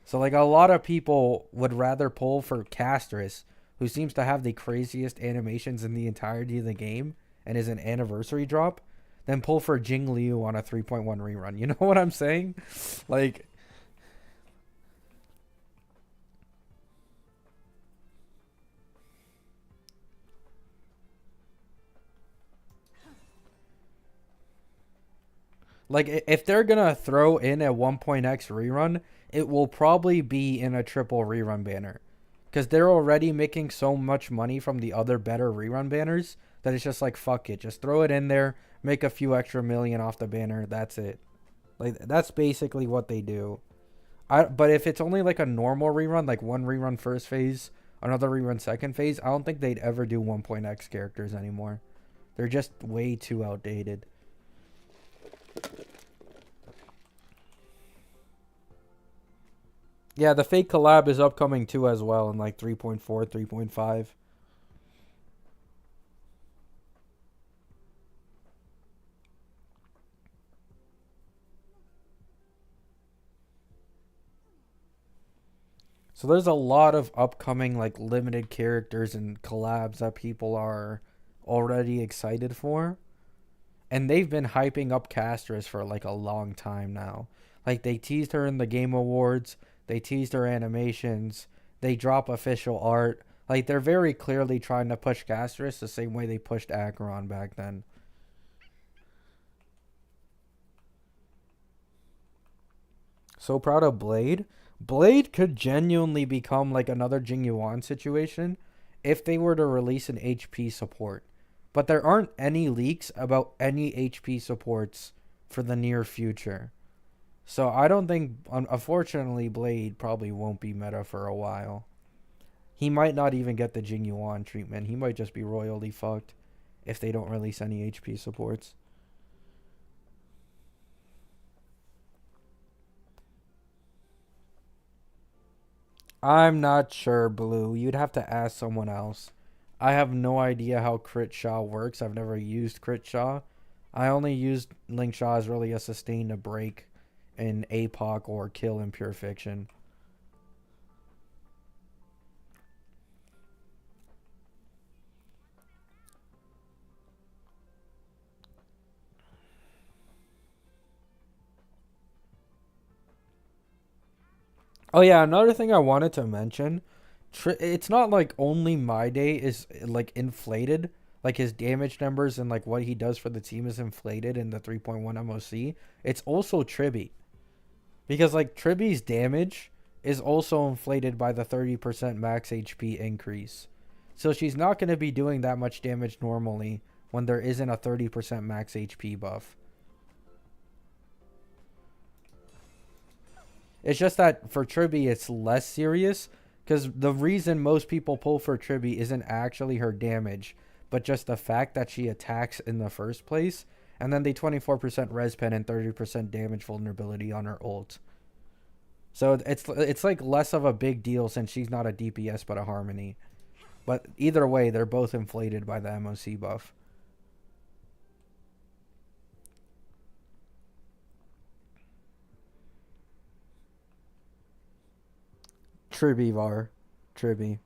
Speaker 1: So like a lot of people would rather pull for Castris, who seems to have the craziest animations in the entirety of the game and is an anniversary drop, than pull for Jing Liu on a 3.1 rerun. You know what I'm saying? Like if they're gonna throw in a 1.x rerun, it will probably be in a triple rerun banner. Because they're already making so much money from the other better rerun banners that it's just like, fuck it. Just throw it in there, make a few extra million off the banner. That's it. Like, that's basically what they do. But if it's only like a normal rerun, like one rerun first phase, another rerun second phase, I don't think they'd ever do 1.x characters anymore. They're just way too outdated. Yeah, the fake collab is upcoming too as well in like 3.4, 3.5. So there's a lot of upcoming like limited characters and collabs that people are already excited for. And they've been hyping up Castress for like a long time now. Like they teased her in the Game Awards, they teased her animations, they drop official art. Like they're very clearly trying to push Castress the same way they pushed Acheron back then. So proud of Blade. Blade could genuinely become like another Jing Yuan situation if they were to release an HP support. But there aren't any leaks about any HP supports for the near future. So I don't think, unfortunately, Blade probably won't be meta for a while. He might not even get the Jing Yuan treatment. He might just be royally fucked if they don't release any HP supports. I'm not sure, Blue. You'd have to ask someone else. I have no idea how Crit Shaw works. I've never used Crit Shaw. I only used Link Shaw as really a sustain to break in APOC or kill in Pure Fiction. Oh yeah, another thing I wanted to mention, it's not like only My Day is like inflated, like his damage numbers and like what he does for the team is inflated in the 3.1 MOC. It's also Tribby. Because like Tribby's damage is also inflated by the 30% max HP increase. So she's not going to be doing that much damage normally when there isn't a 30% max HP buff. It's just that for Tribby it's less serious because the reason most people pull for Tribby isn't actually her damage, but just the fact that she attacks in the first place, and then the 24% res pen and 30% damage vulnerability on her ult. So it's like less of a big deal since she's not a DPS but a Harmony. But either way, they're both inflated by the MOC buff. Tribby Var. Tribby.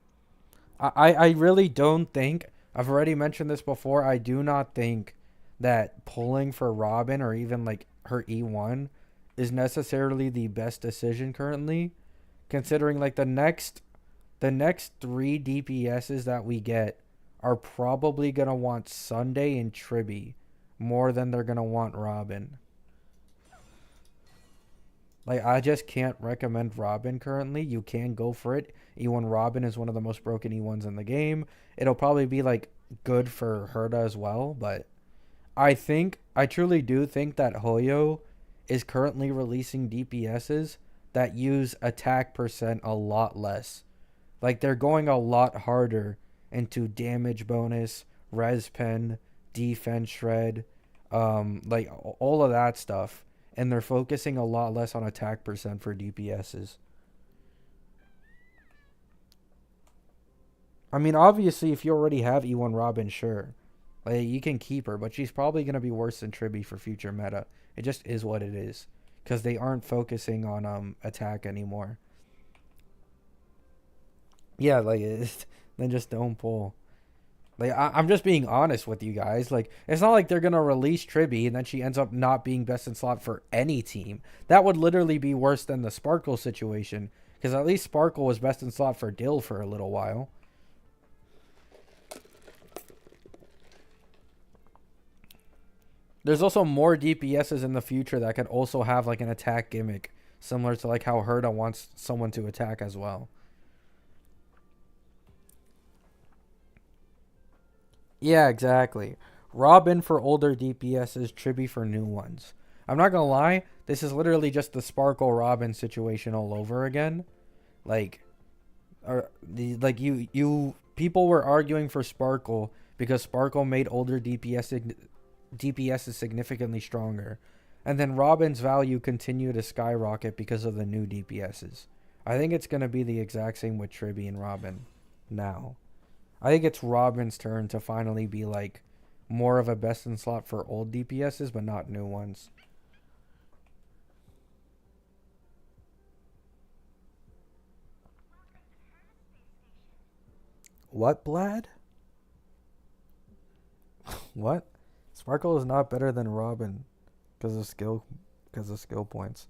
Speaker 1: I really don't think, I've already mentioned this before, I do not think that pulling for Robin or even like her E1 is necessarily the best decision currently, considering like the next three DPSs that we get are probably gonna want Sunday and Tribby more than they're gonna want Robin. Like I just can't recommend Robin currently. You can go for it. E1 Robin is one of the most broken E1s in the game. It'll probably be like good for Herda as well, but I truly do think that Hoyo is currently releasing DPSs that use attack percent a lot less. Like they're going a lot harder into damage bonus, res pen, defense shred, like all of that stuff, and they're focusing a lot less on attack percent for DPSs. I mean, obviously, if you already have E1 Robin, sure, like you can keep her, but she's probably gonna be worse than Tribby for future meta. It just is what it is, because they aren't focusing on attack anymore. Yeah, like then just don't pull. Like I'm just being honest with you guys. Like it's not like they're gonna release Tribby and then she ends up not being best in slot for any team. That would literally be worse than the Sparkle situation. Because at least Sparkle was best in slot for Dill for a little while. There's also more DPSs in the future that could also have like an attack gimmick, similar to like how Herda wants someone to attack as well. Yeah, exactly. Robin for older DPSs, Tribby for new ones. I'm not gonna lie, this is literally just the Sparkle Robin situation all over again. Like, like you people were arguing for Sparkle because Sparkle made older DPSs significantly stronger, and then Robin's value continued to skyrocket because of the new DPSs. I think it's gonna be the exact same with Tribby and Robin now. I think it's Robin's turn to finally be like more of a best in slot for old DPSs, but not new ones. What, Blad? What? Sparkle is not better than Robin because of skill points.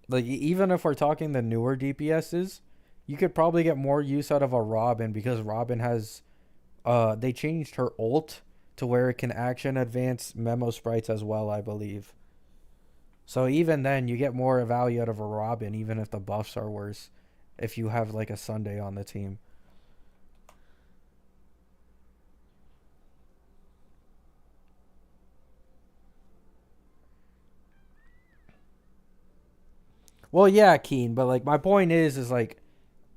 Speaker 1: Like even if we're talking the newer DPSs, you could probably get more use out of a Robin because Robin has they changed her ult to where it can action advance memo sprites as well, I believe. So even then, you get more value out of a Robin, even if the buffs are worse. If you have like a Sunday on the team. Well, yeah, Keen, but like my point is like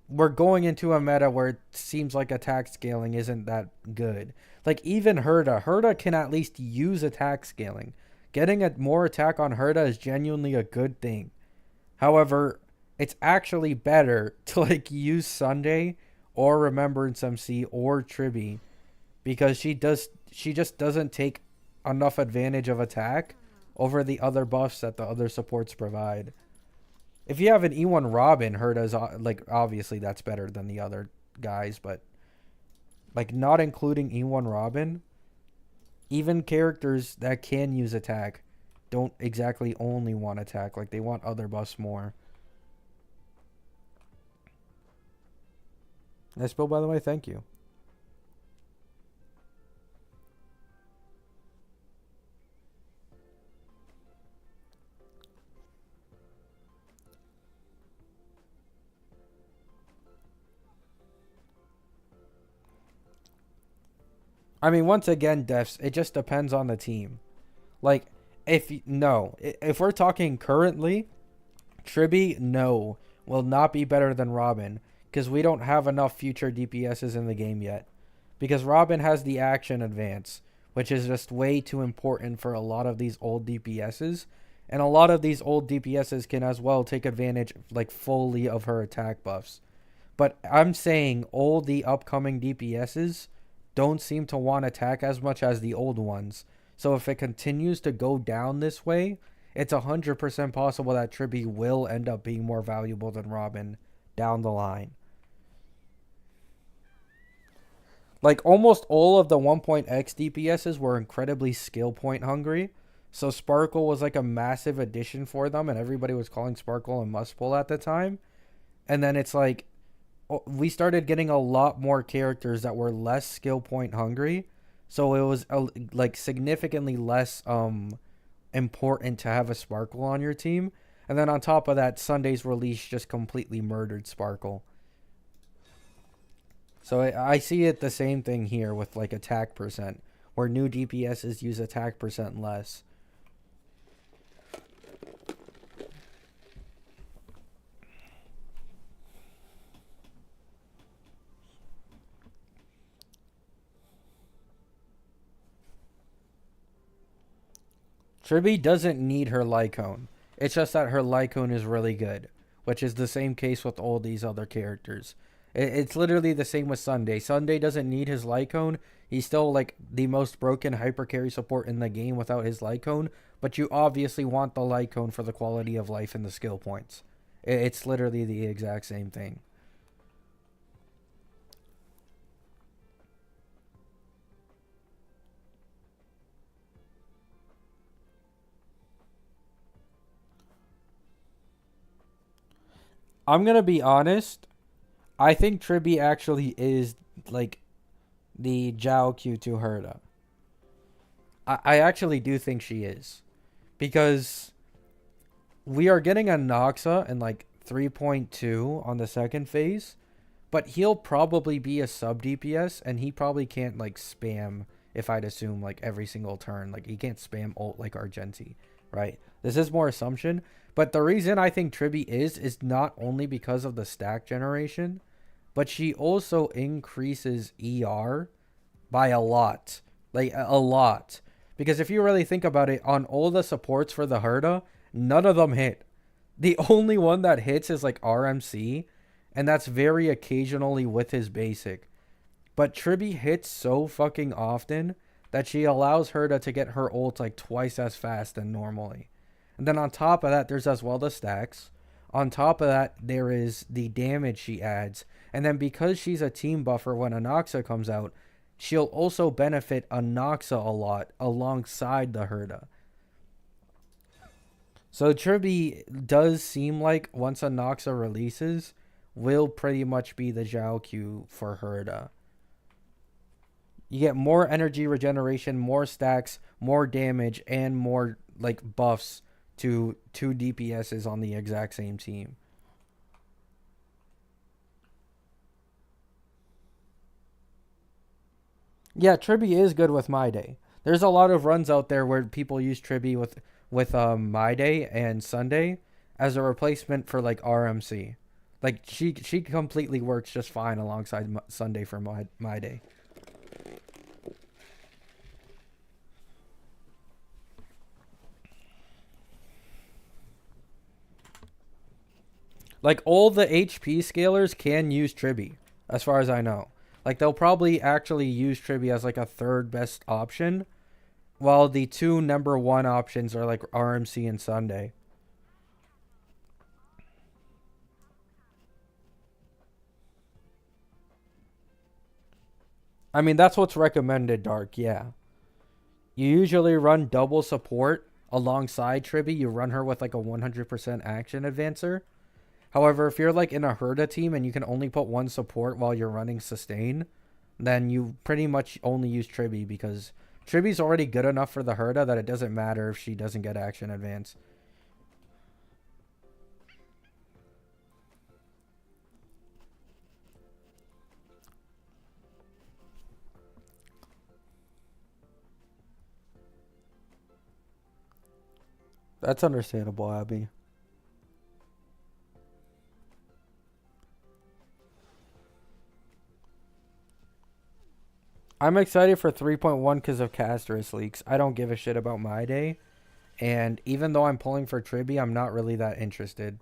Speaker 1: we're going into a meta where it seems like attack scaling isn't that good. Like even Herda can at least use attack scaling. Getting a more attack on Herda is genuinely a good thing. However, it's actually better to like use Sunday or Remembrance MC or Tribby because she just doesn't take enough advantage of attack over the other buffs that the other supports provide. If you have an E1 Robin, Herta's like obviously that's better than the other guys, but like not including E1 Robin, even characters that can use attack don't exactly only want attack. Like they want other buffs more. Nice build, by the way. Thank you. I mean, once again, Defs, it just depends on the team. Like, if we're talking currently, Tribby, no, will not be better than Robin because we don't have enough future DPSs in the game yet. Because Robin has the action advance, which is just way too important for a lot of these old DPSs. And a lot of these old DPSs can as well take advantage, like, fully of her attack buffs. But I'm saying all the upcoming DPSs don't seem to want attack as much as the old ones. So if it continues to go down this way, it's 100% possible that Tribby will end up being more valuable than Robin down the line. Like almost all of the 1.x DPSs were incredibly skill point hungry. So Sparkle was like a massive addition for them, and everybody was calling Sparkle a must pull at the time. And then it's like we started getting a lot more characters that were less skill point hungry, so it was like significantly less important to have a Sparkle on your team. And then on top of that, Sunday's release just completely murdered Sparkle. So I see it the same thing here with like attack percent, where new DPSs use attack percent less. Tribby doesn't need her Lycone. It's just that her Lycone is really good, which is the same case with all these other characters. It's literally the same with Sunday. Sunday doesn't need his Lycone. He's still like the most broken hyper carry support in the game without his Lycone, but you obviously want the Lycone for the quality of life and the skill points. It's literally the exact same thing. I'm gonna be honest. I think Tribby actually is like the Jiao Q to Herda. I actually do think she is. Because we are getting a Noxa in like 3.2 on the second phase. but he'll probably be a sub DPS, and he probably can't like spam. If I'd assume like every single turn, like he can't spam ult like Argenti, right? This is more assumption, but the reason I think Tribby is not only because of the stack generation, but she also increases ER by a lot, like a lot. Because if you really think about it, on all the supports for the Herda, none of them hit. The only one that hits is like RMC, and that's very occasionally with his basic. But Tribby hits so fucking often that she allows Herda to get her ult like twice as fast than normally. And then on top of that, there's as well the stacks. On top of that, there is the damage she adds. And then because she's a team buffer when Anaxa comes out, she'll also benefit Anaxa a lot alongside the Herda. So Tribby does seem like once Anaxa releases, will pretty much be the Zhao Q for Herda. You get more energy regeneration, more stacks, more damage, and more like buffs to 2 DPSs on the exact same team. Yeah, Tribby is good with My Day. There's a lot of runs out there where people use Tribby with My Day and Sunday as a replacement for like RMC. Like she completely works just fine alongside Sunday for My Day. Like all the HP scalers can use Tribby, as far as I know. Like they'll probably actually use Tribby as like a third best option, while the two number one options are like RMC and Sunday. I mean that's what's recommended, Dark. Yeah, you usually run double support alongside Tribby. You run her with like a 100% action advancer. However, if you're like in a Herda team and you can only put one support while you're running sustain, then you pretty much only use Tribby because Tribby's already good enough for the Herda that it doesn't matter if she doesn't get action advance. That's understandable, Abby. I'm excited for 3.1 because of Castorus leaks. I don't give a shit about My Day. And even though I'm pulling for Tribby, I'm not really that interested.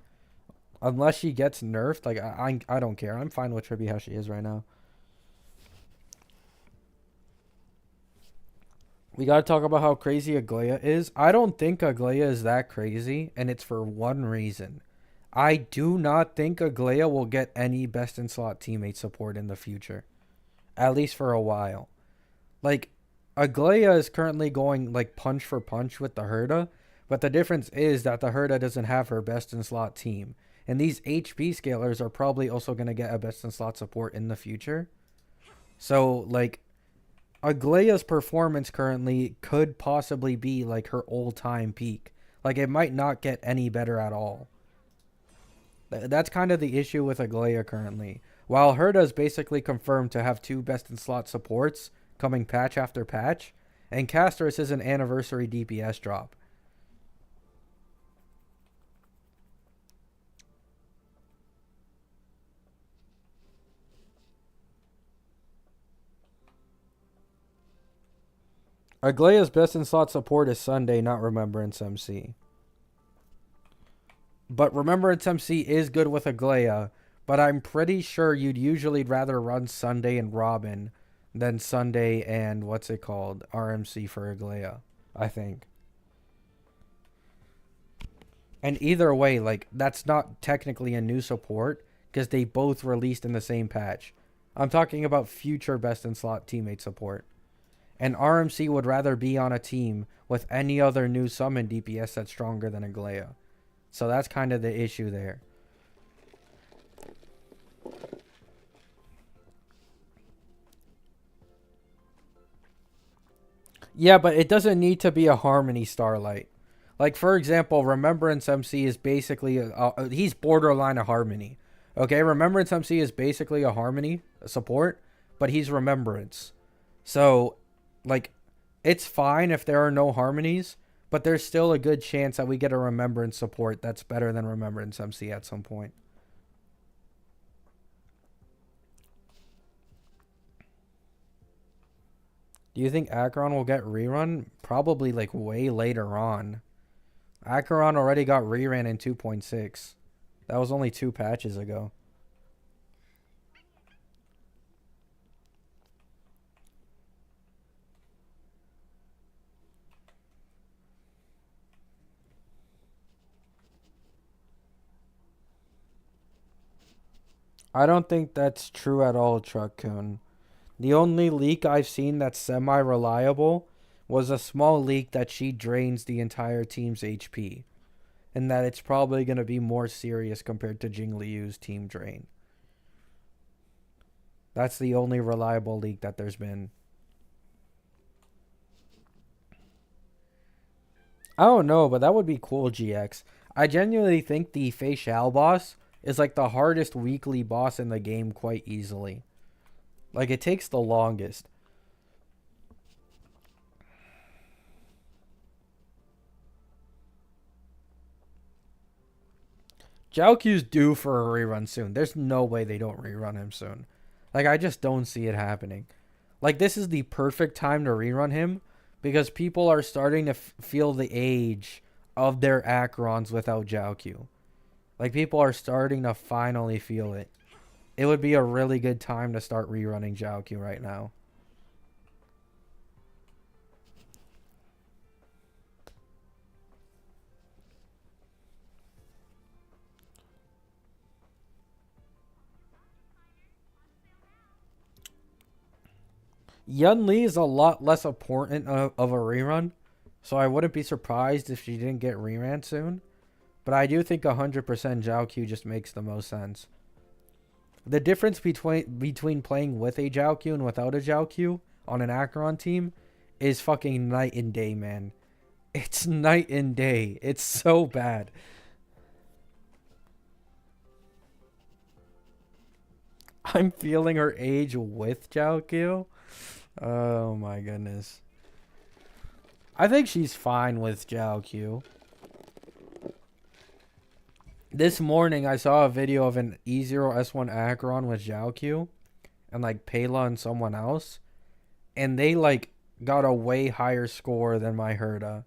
Speaker 1: Unless she gets nerfed, like I don't care. I'm fine with Tribby how she is right now. We gotta talk about how crazy Aglaia is. I don't think Aglaia is that crazy, and it's for one reason. I do not think Aglaia will get any best in slot teammate support in the future. At least for a while. Like, Aglaia is currently going like punch for punch with the Herda, but the difference is that the Herda doesn't have her best in slot team. And these HP scalers are probably also going to get a best in slot support in the future. So, like, Aglaia's performance currently could possibly be like her all-time peak. Like, it might not get any better at all. That's kind of the issue with Aglaia currently. While Herda is basically confirmed to have 2 best in slot supports coming patch after patch, and Castorus is an anniversary DPS drop. Aglaia's best in slot support is Sunday, not Remembrance MC. But Remembrance MC is good with Aglaia, but I'm pretty sure you'd usually rather run Sunday and Robin than Sunday and what's it called? RMC for Aglaia, I think. And either way, like that's not technically a new support because they both released in the same patch. I'm talking about future best in slot teammate support. And RMC would rather be on a team with any other new summon DPS that's stronger than Aglaia. So that's kind of the issue there. Yeah, but it doesn't need to be a Harmony Starlight. Like, for example, Remembrance MC is basically, he's borderline a Harmony. Okay, Remembrance MC is basically a Harmony support, but he's Remembrance. So, like, it's fine if there are no Harmonies, but there's still a good chance that we get a Remembrance support that's better than Remembrance MC at some point. Do you think Acheron will get rerun? Probably like way later on. Acheron already got reran in 2.6. That was only 2 patches ago. I don't think that's true at all, Truck-kun. The only leak I've seen that's semi-reliable was a small leak that she drains the entire team's HP, and that it's probably going to be more serious compared to Jing Liu's team drain. That's the only reliable leak that there's been. I don't know, but that would be cool, GX. I genuinely think the Facial boss is like the hardest weekly boss in the game quite easily. Like, it takes the longest. Jiaoq's due for a rerun soon. There's no way they don't rerun him soon. Like, I just don't see it happening. Like, this is the perfect time to rerun him because people are starting to feel the age of their Acherons without Jiaoq. Like, people are starting to finally feel it. It would be a really good time to start rerunning Jiaoq right now. Yun Li is a lot less important of a rerun, so I wouldn't be surprised if she didn't get reran soon. But I do think 100% Jiaoq just makes the most sense. The difference between playing with a Jiaoq and without a Jiaoq on an Acheron team is fucking night and day, man. It's night and day. It's so bad. I'm feeling her age with Jiaoq. Oh my goodness. I think she's fine with Jiaoq. This morning I saw a video of an E0S1 Acheron with Jiaoq and like Pela and someone else, and they like got a way higher score than my Herda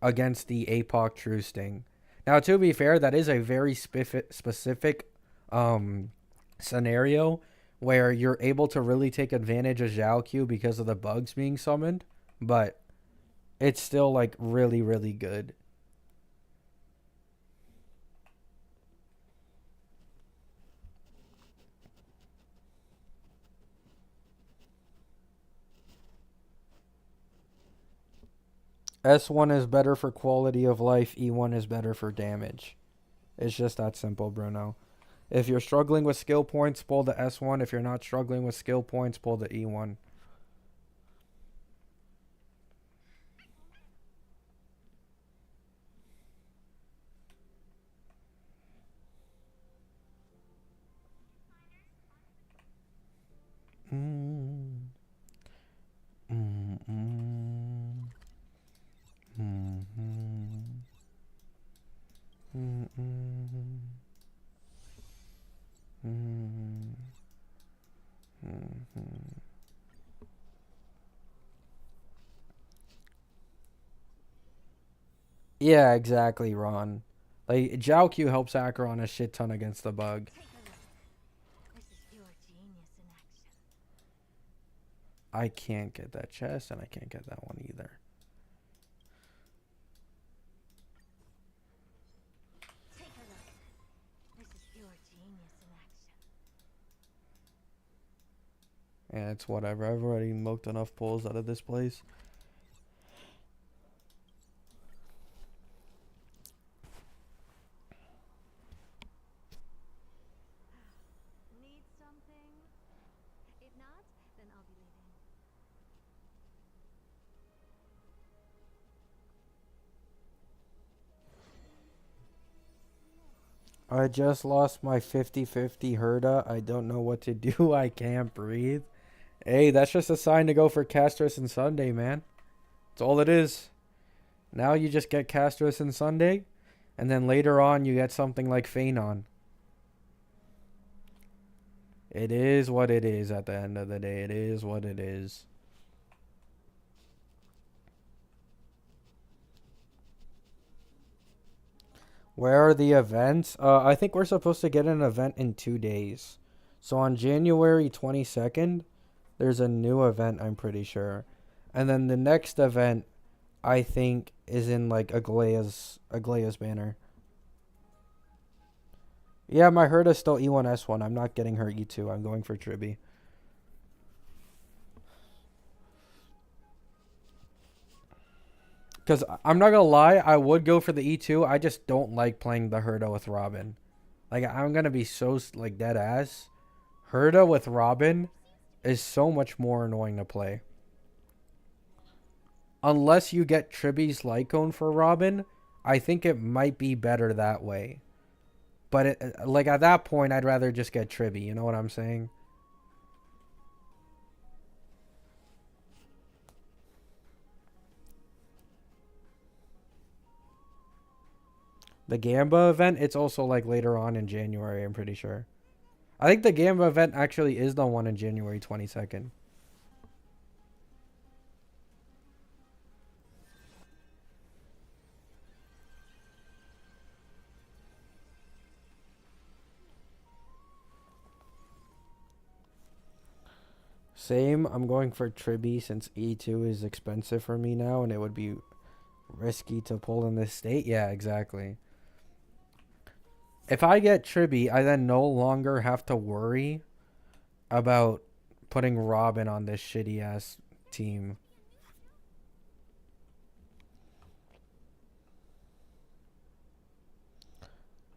Speaker 1: against the APOC True Sting. Now, to be fair, that is a very specific scenario where you're able to really take advantage of Jiaoq because of the bugs being summoned, but it's still like really, really good. S1 is better for quality of life, E1 is better for damage. It's just that simple, Bruno. If you're struggling with skill points, pull the S1. If you're not struggling with skill points, pull the E1. Mm. Mm, mm. Mm, mm. Mm, mm. Mm, mm. Yeah, exactly, Ron. Like, Jiaoq helps Acheron a shit ton against the bug. I can't get that chest, and I can't get that one either. Yeah, it's whatever. I've already milked enough pulls out of this place. I just lost my 50-50 Herda. I don't know what to do. I can't breathe. Hey, that's just a sign to go for Castris and Sunday, man. That's all it is. Now you just get Castris and Sunday, and then later on you get something like Phanon. It is what it is at the end of the day. It is what it is. Where are the events? I think we're supposed to get an event in 2 days. So on January 22nd, there's a new event, I'm pretty sure. And then the next event, I think, is in like Aglaea's banner. Yeah, my herd is still E1S1. I'm not getting her E2. I'm going for Triby. Because I'm not going to lie, I would go for the E2. I just don't like playing the Herda with Robin. Like, I'm going to be so, like, dead ass. Herda with Robin is so much more annoying to play. Unless you get Triby's Lycone for Robin, I think it might be better that way. But, like, at that point, I'd rather just get Triby. You know what I'm saying? The Gamba event, it's also, like, later on in January, I'm pretty sure. I think the Gamba event actually is the one in January 22nd. Same, I'm going for Triby since E2 is expensive for me now and it would be risky to pull in this state. Yeah, exactly. If I get Triby, I then no longer have to worry about putting Robin on this shitty ass team.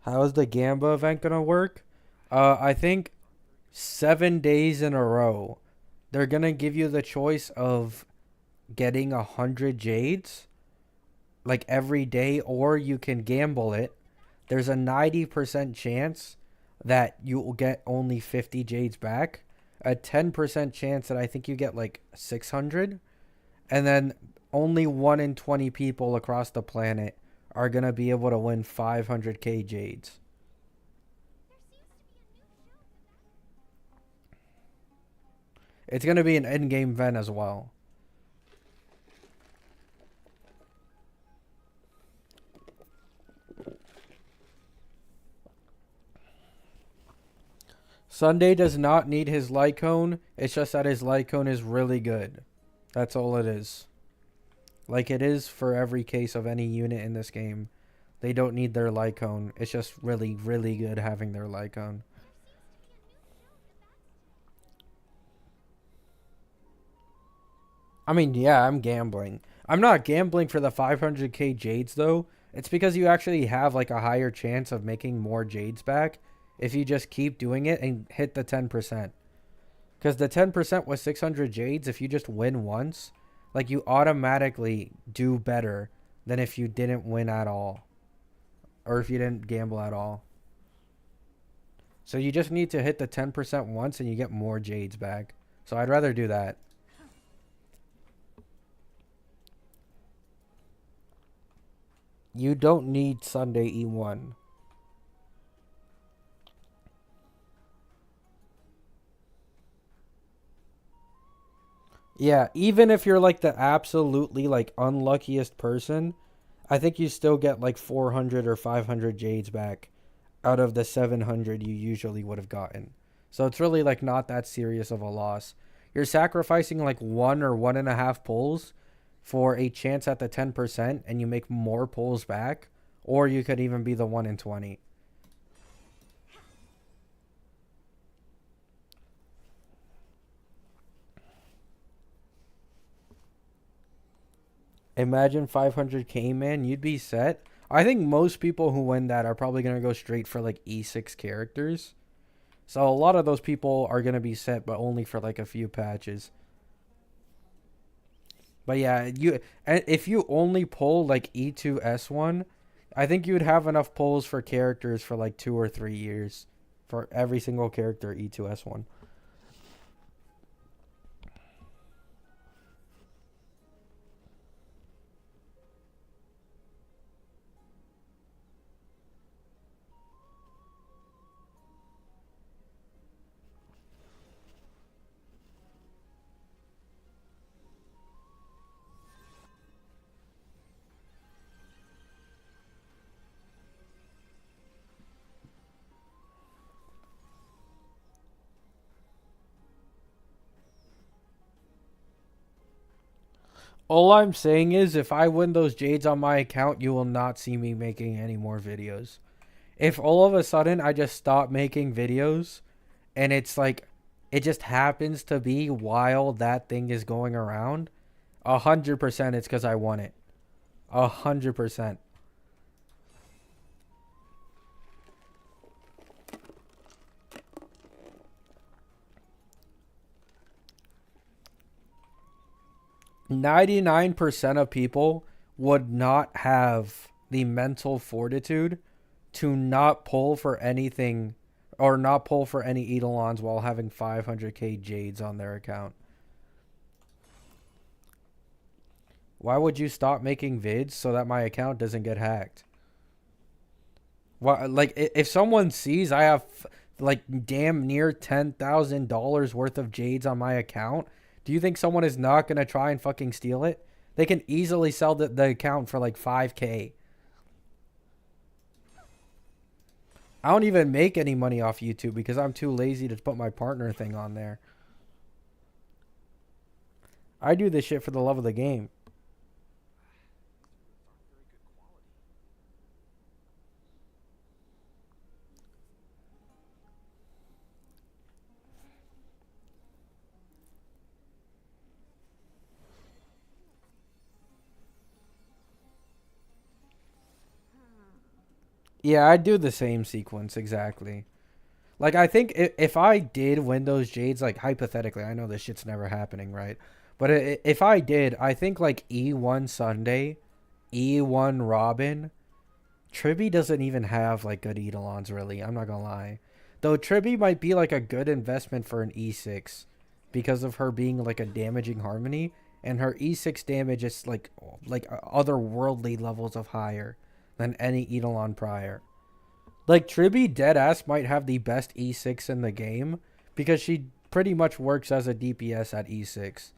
Speaker 1: How is the Gamba event gonna work? I think 7 days in a row. They're gonna give you the choice of getting 100 jades like every day, or you can gamble it. There's a 90% chance that you will get only 50 jades back, a 10% chance that I think you get like 600, and then only 1 in 20 people across the planet are going to be able to win 500k jades. It's going to be an endgame event as well. Sunday does not need his Lycone. It's just that his Lycone is really good. That's all it is. Like it is for every case of any unit in this game. They don't need their Lycone. It's just really, really good having their Lycone. I mean, yeah, I'm gambling. I'm not gambling for the 500k Jades, though. It's because you actually have, like, a higher chance of making more Jades back if you just keep doing it and hit the 10%. Because the 10% was 600 Jades. If you just win once, like, you automatically do better than if you didn't win at all. Or if you didn't gamble at all. So you just need to hit the 10% once and you get more Jades back. So I'd rather do that. You don't need Sunday E1. Yeah, even if you're like the absolutely like unluckiest person, I think you still get like 400 or 500 jades back out of the 700 you usually would have gotten. So it's really like not that serious of a loss. You're sacrificing like 1 or 1.5 pulls for a chance at the 10% and you make more pulls back, or you could even be the 1 in 20. Imagine 500k, man, you'd be set. I think most people who win that are probably going to go straight for like E6 characters. So a lot of those people are going to be set, but only for like a few patches. But yeah, if you only pull like E2 S1, I think you'd have enough pulls for characters for like 2 or 3 years for every single character E2S1. All I'm saying is, if I win those jades on my account, you will not see me making any more videos. If all of a sudden I just stop making videos and it's like, it just happens to be while that thing is going around, 100% it's because I won it. 100%. 99% of people would not have the mental fortitude to not pull for anything or not pull for any Eidolons while having 500k Jades on their account. Why would you stop making vids so that my account doesn't get hacked? Well, like if someone sees I have like damn near $10,000 worth of Jades on my account, do you think someone is not gonna try and fucking steal it? They can easily sell the account for like 5k. I don't even make any money off YouTube because I'm too lazy to put my partner thing on there. I do this shit for the love of the game. Yeah, I do the same sequence exactly. Like I think if I did win those Jades, like hypothetically, I know this shit's never happening, right? But if I did, I think like E1 Sunday, E1 Robin, Tribby doesn't even have like good Eidolons really. I'm not gonna lie, though Tribby might be like a good investment for an E6 because of her being like a damaging harmony, and her E6 damage is like otherworldly levels of higher than any Eidolon prior. Like Tribby deadass might have the best E6 in the game because she pretty much works as a DPS at E6.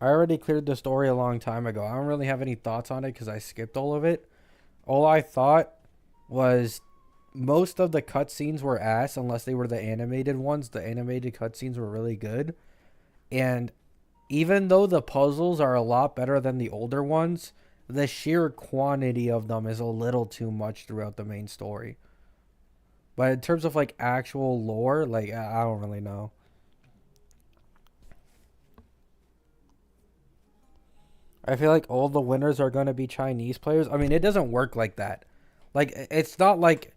Speaker 1: I already cleared the story a long time ago. I don't really have any thoughts on it because I skipped all of it. All I thought was most of the cutscenes were ass unless they were the animated ones. The animated cutscenes were really good. And even though the puzzles are a lot better than the older ones, the sheer quantity of them is a little too much throughout the main story. But in terms of like actual lore, like I don't really know. I feel like all the winners are going to be Chinese players. I mean, it doesn't work like that. Like it's not like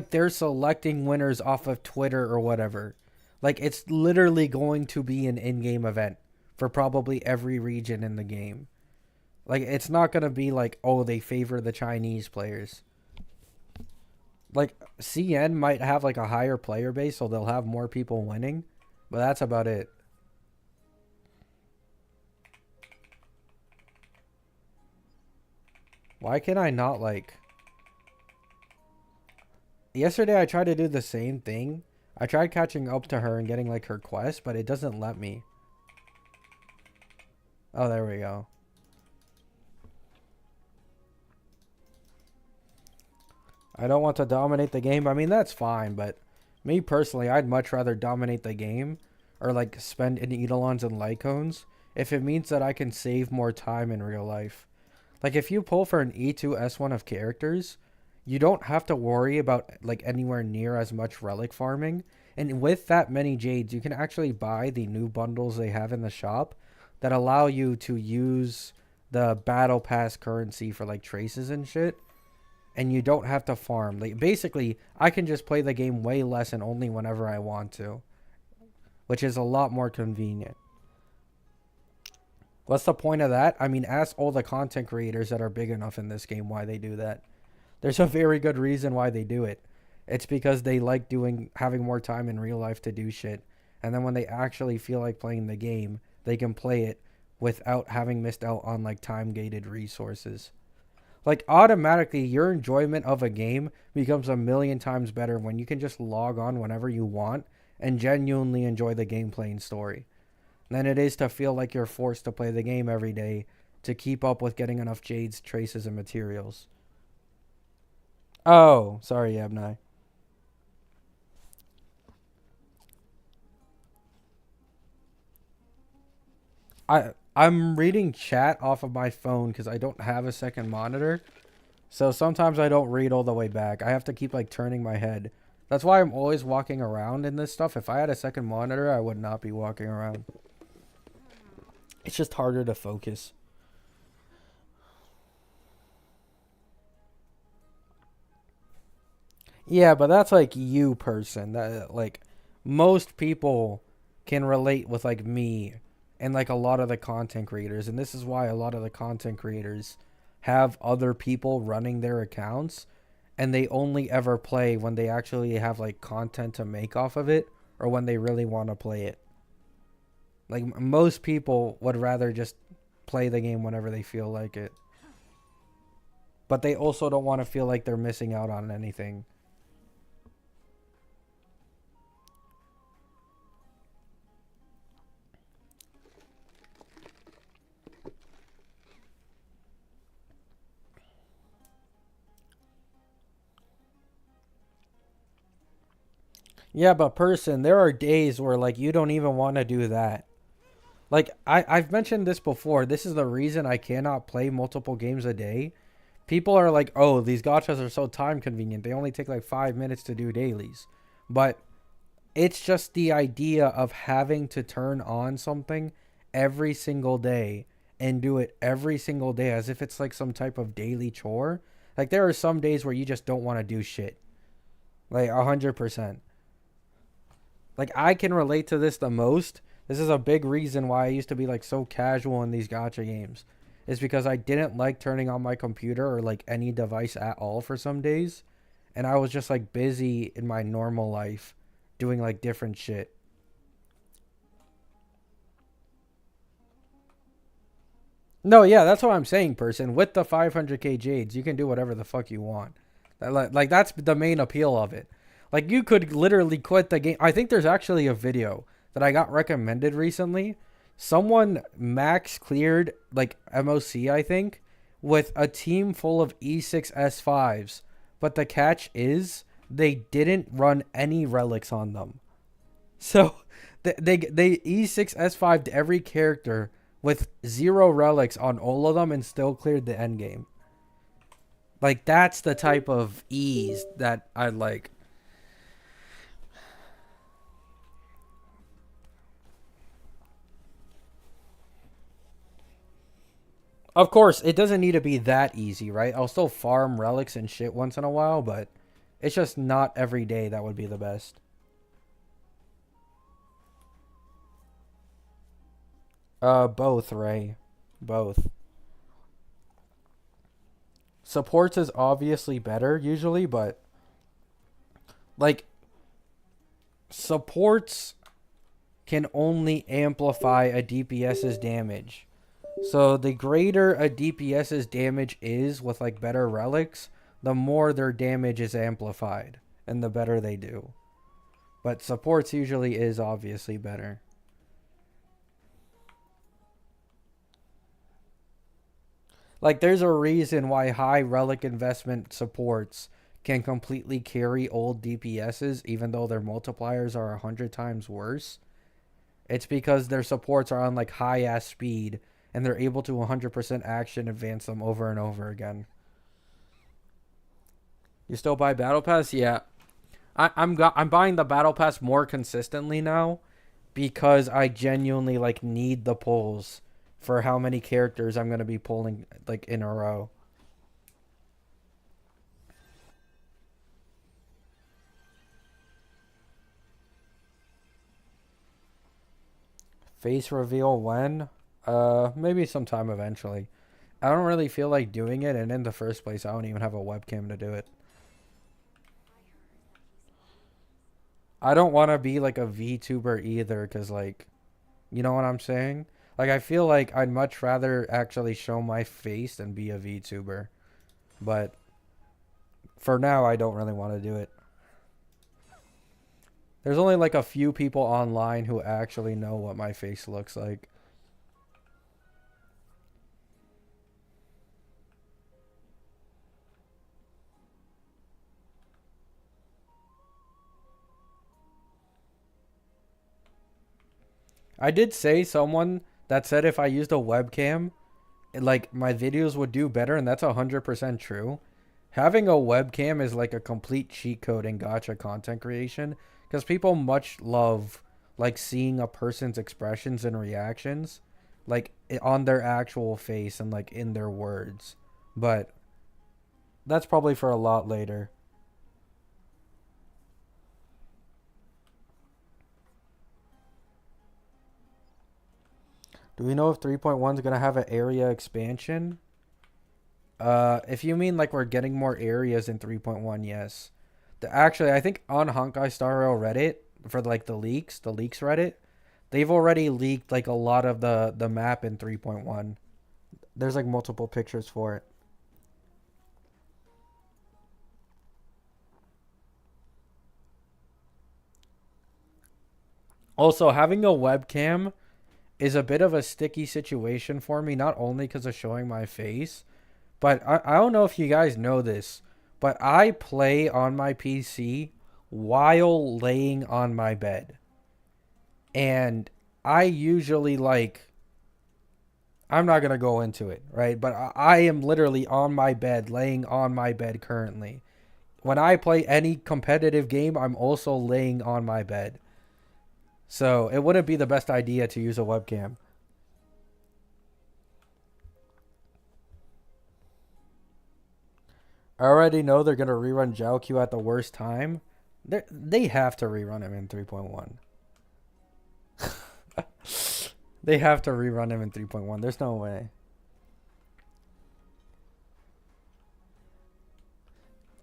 Speaker 1: they're selecting winners off of Twitter or whatever. Like it's literally going to be an in-game event for probably every region in the game. Like it's not going to be like, oh, they favor the Chinese players. Like CN might have like a higher player base so they'll have more people winning, but that's about it. Why can I not like yesterday I tried to do the same thing. I tried catching up to her and getting like her quest, but it doesn't let me. Oh, there we go. I don't want to dominate the game. I mean, that's fine, but me personally, I'd much rather dominate the game or like spend in Eidolons and Lycones if it means that I can save more time in real life. Like if you pull for an E2 S1 of characters, you don't have to worry about like anywhere near as much relic farming. And with that many jades, you can actually buy the new bundles they have in the shop that allow you to use the battle pass currency for like traces and shit. And you don't have to farm. Like basically, I can just play the game way less and only whenever I want to, which is a lot more convenient. What's the point of that? I mean, ask all the content creators that are big enough in this game why they do that. There's a very good reason why they do it. It's because they like having more time in real life to do shit. And then when they actually feel like playing the game, they can play it without having missed out on like time gated resources. Like automatically your enjoyment of a game becomes a million times better when you can just log on whenever you want and genuinely enjoy the gameplay and story than it is to feel like you're forced to play the game every day to keep up with getting enough jades, traces, and materials. Oh, sorry, Abnai. I'm reading chat off of my phone because I don't have a second monitor. So sometimes I don't read all the way back. I have to keep like turning my head. That's why I'm always walking around in this stuff. If I had a second monitor, I would not be walking around. It's just harder to focus. Yeah, but that's like you person. That like most people can relate with like me and like a lot of the content creators, and this is why a lot of the content creators have other people running their accounts and they only ever play when they actually have like content to make off of it or when they really want to play it. Like most people would rather just play the game whenever they feel like it. But they also don't want to feel like they're missing out on anything. Yeah, but person, there are days where like you don't even want to do that. Like I've mentioned this before. This is the reason I cannot play multiple games a day. People are like, "Oh, these gachas are so time convenient. They only take like 5 minutes to do dailies." But it's just the idea of having to turn on something every single day and do it every single day as if it's like some type of daily chore. Like there are some days where you just don't want to do shit. Like 100%. Like I can relate to this the most. This is a big reason why I used to be like so casual in these gacha games. Is because I didn't like turning on my computer or like any device at all for some days. And I was just like busy in my normal life doing like different shit. No, yeah, that's what I'm saying, person. With the 500k jades, you can do whatever the fuck you want. Like that's the main appeal of it. Like you could literally quit the game. I think there's actually a video that I got recommended recently. Someone max cleared like MOC, I think, with a team full of E6 S5s. But the catch is they didn't run any relics on them. So they E6 S5'd every character with zero relics on all of them and still cleared the end game. Like that's the type of ease that I like. Of course, it doesn't need to be that easy, right? I'll still farm relics and shit once in a while, but it's just not every day that would be the best. Both, Ray. Both. Supports is obviously better usually, but like supports can only amplify a DPS's damage. So the greater a DPS's damage is with like better relics, the more their damage is amplified and the better they do. But supports usually is obviously better. Like there's a reason why high relic investment supports can completely carry old DPSs even though their multipliers are 100 times worse. It's because their supports are on like high ass speed and they're able to 100% action advance them over and over again. You still buy Battle Pass? Yeah. I'm buying the battle pass more consistently now because I genuinely like need the pulls for how many characters I'm gonna be pulling like in a row. Face reveal when? Maybe sometime eventually. I don't really feel like doing it, and in the first place, I don't even have a webcam to do it. I don't want to be like a VTuber either, cause like, you know what I'm saying? Like, I feel like I'd much rather actually show my face than be a VTuber. But for now, I don't really want to do it. There's only like a few people online who actually know what my face looks like. I did say someone that said if I used a webcam, like my videos would do better, and that's 100% true. Having a webcam is like a complete cheat code in gacha content creation because people much love like seeing a person's expressions and reactions like on their actual face and like in their words. But that's probably for a lot later. Do we know if 3.1 is going to have an area expansion? If you mean like we're getting more areas in 3.1, yes. Actually, I think on Honkai Star Rail Reddit for like the leaks Reddit, they've already leaked like a lot of the map in 3.1. There's like multiple pictures for it. Also, having a webcam is a bit of a sticky situation for me, not only because of showing my face, but I don't know if you guys know this, but I play on my PC while laying on my bed. And I usually like, I'm not going to go into it, right? But I am literally on my bed, laying on my bed currently. When I play any competitive game, I'm also laying on my bed. So it wouldn't be the best idea to use a webcam. I already know they're gonna rerun Jiaoqiu at the worst time. They have to rerun him in 3.1. They have to rerun him in 3.1. There's no way.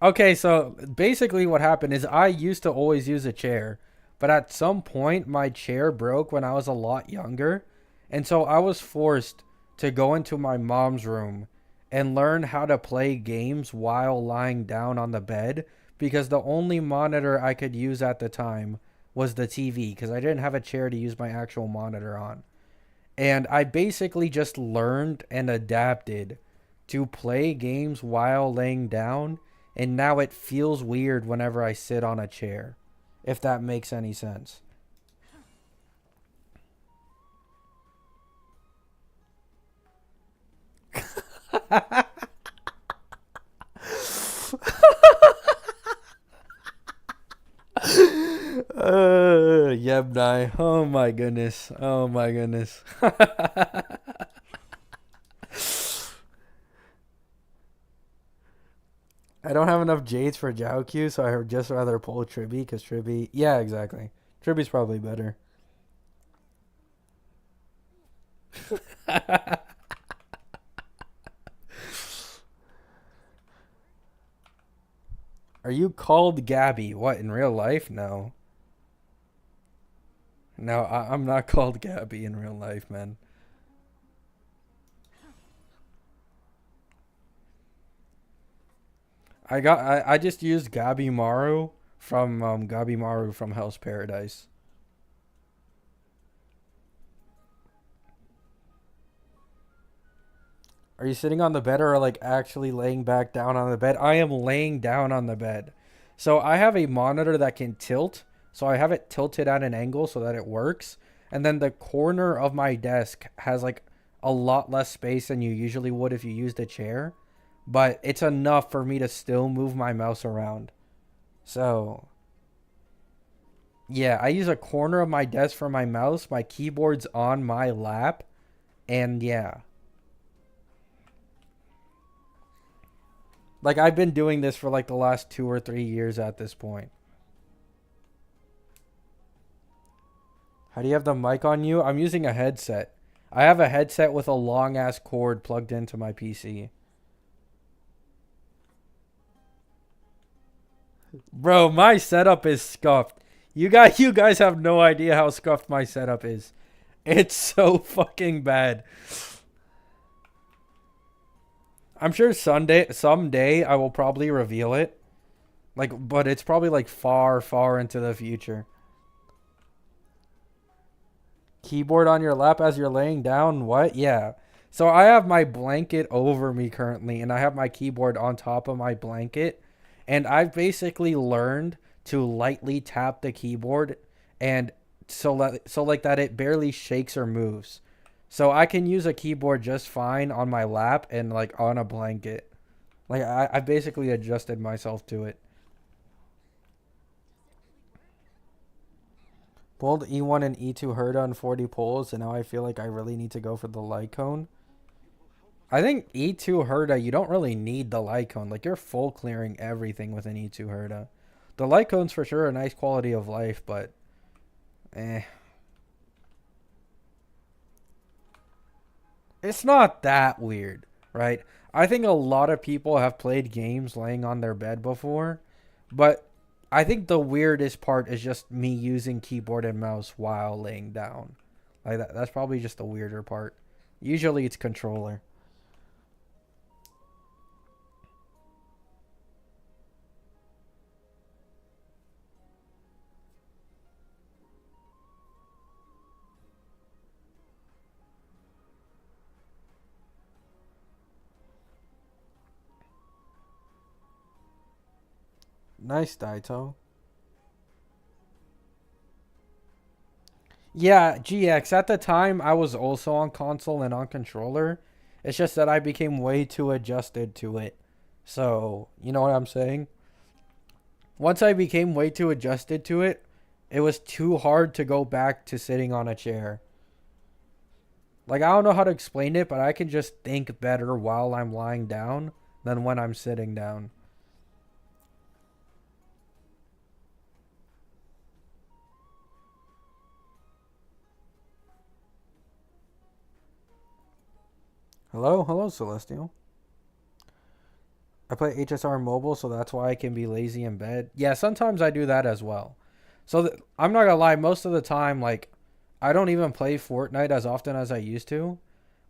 Speaker 1: Okay, so basically what happened is I used to always use a chair, but at some point my chair broke when I was a lot younger, and so I was forced to go into my mom's room and learn how to play games while lying down on the bed because the only monitor I could use at the time was the TV because I didn't have a chair to use my actual monitor on. And I basically just learned and adapted to play games while laying down, and now it feels weird whenever I sit on a chair, if that makes any sense. Yebnai. Oh my goodness. Oh my goodness. I don't have enough Jades for Jiaoqiu, so I would just rather pull Triby because Triby. Yeah, exactly. Triby's probably better. Are you called Gabby? What, in real life? No. No, I'm not called Gabby in real life, man. I just used Gabi Maru from Hell's Paradise. Are you sitting on the bed or like actually laying back down on the bed? I am laying down on the bed. So I have a monitor that can tilt. So I have it tilted at an angle so that it works. And then the corner of my desk has like a lot less space than you usually would if you used a chair. But it's enough for me to still move my mouse around. So Yeah, I use a corner of my desk for my mouse. My keyboard's on my lap, and yeah, like I've been doing this for like the last 2 or 3 years at this point. How do you have the mic on you? I'm using a headset. I have a headset with a long ass cord plugged into my PC. Bro, my setup is scuffed. You guys have no idea how scuffed my setup is. It's so fucking bad. I'm sure someday I will probably reveal it. Like, but it's probably like far, far into the future. Keyboard on your lap as you're laying down? What? Yeah. So I have my blanket over me currently, and I have my keyboard on top of my blanket. And I've basically learned to lightly tap the keyboard, and so like that it barely shakes or moves. So I can use a keyboard just fine on my lap and like on a blanket. Like I basically adjusted myself to it. Pulled E1 and E2 Herda on 40 pulls, and now I feel like I really need to go for the light cone. I think E2 Herda, you don't really need the light cone. Like, you're full clearing everything with an E2 Herda. The light cone's for sure a nice quality of life, but eh. It's not that weird, right? I think a lot of people have played games laying on their bed before, but I think the weirdest part is just me using keyboard and mouse while laying down. Like that's probably just the weirder part. Usually it's controller. Nice, Daito. Yeah, GX. At the time, I was also on console and on controller. It's just that I became way too adjusted to it. So, you know what I'm saying? Once I became way too adjusted to it, it was too hard to go back to sitting on a chair. Like, I don't know how to explain it, but I can just think better while I'm lying down than when I'm sitting down. Hello? Hello, Celestial. I play HSR mobile, so that's why I can be lazy in bed. Yeah, sometimes I do that as well. So I'm not gonna lie, most of the time, like, I don't even play Fortnite as often as I used to.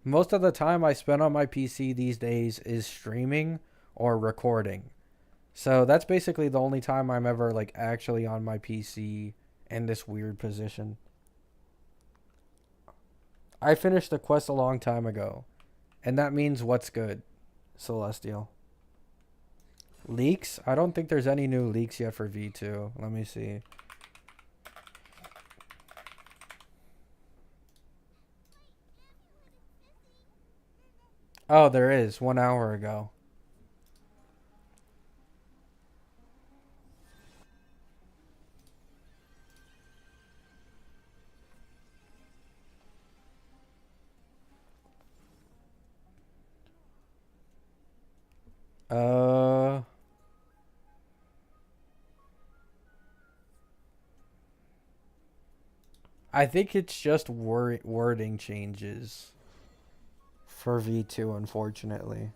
Speaker 1: Most of the time I spend on my PC these days is streaming or recording. So that's basically the only time I'm ever like actually on my PC in this weird position. I finished the quest a long time ago, and that means what's good, Celestial. Leaks? I don't think there's any new leaks yet for V2. Let me see. Oh, there is 1 hour ago. Uh, I think it's just wording changes for V2, unfortunately.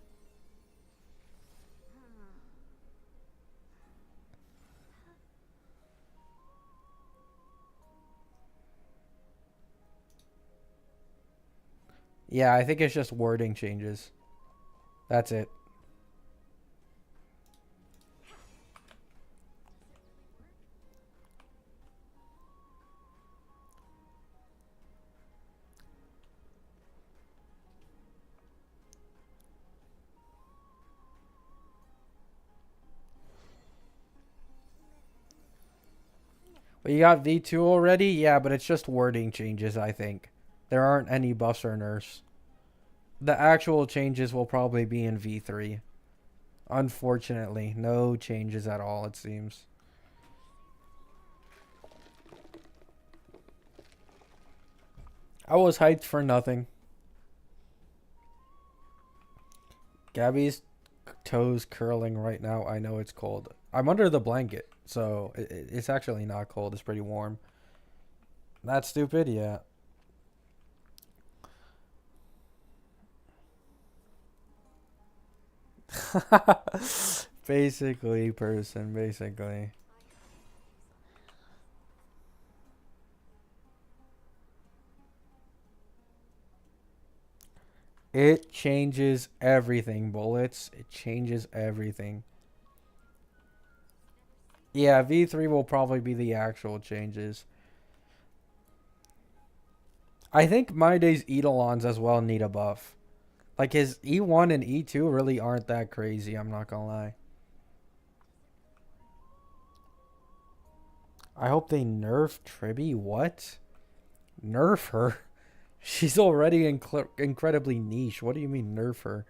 Speaker 1: Yeah, I think it's just wording changes. That's it. But you got V2 already? Yeah, but it's just wording changes, I think. There aren't any buffs or nerfs. The actual changes will probably be in V3. Unfortunately, no changes at all, it seems. I was hyped for nothing. Gabby's toes curling right now. I know it's cold. I'm under the blanket, so it's actually not cold. It's pretty warm. That's stupid, yeah. Basically, person, basically. It changes everything, bullets. It changes everything. Yeah, V3 will probably be the actual changes. I think my day's Eidolons as well need a buff. Like his E1 and E2 really aren't that crazy, I'm not gonna lie. I hope they nerf Tribby. What? Nerf her? She's already incredibly niche. What do you mean nerf her?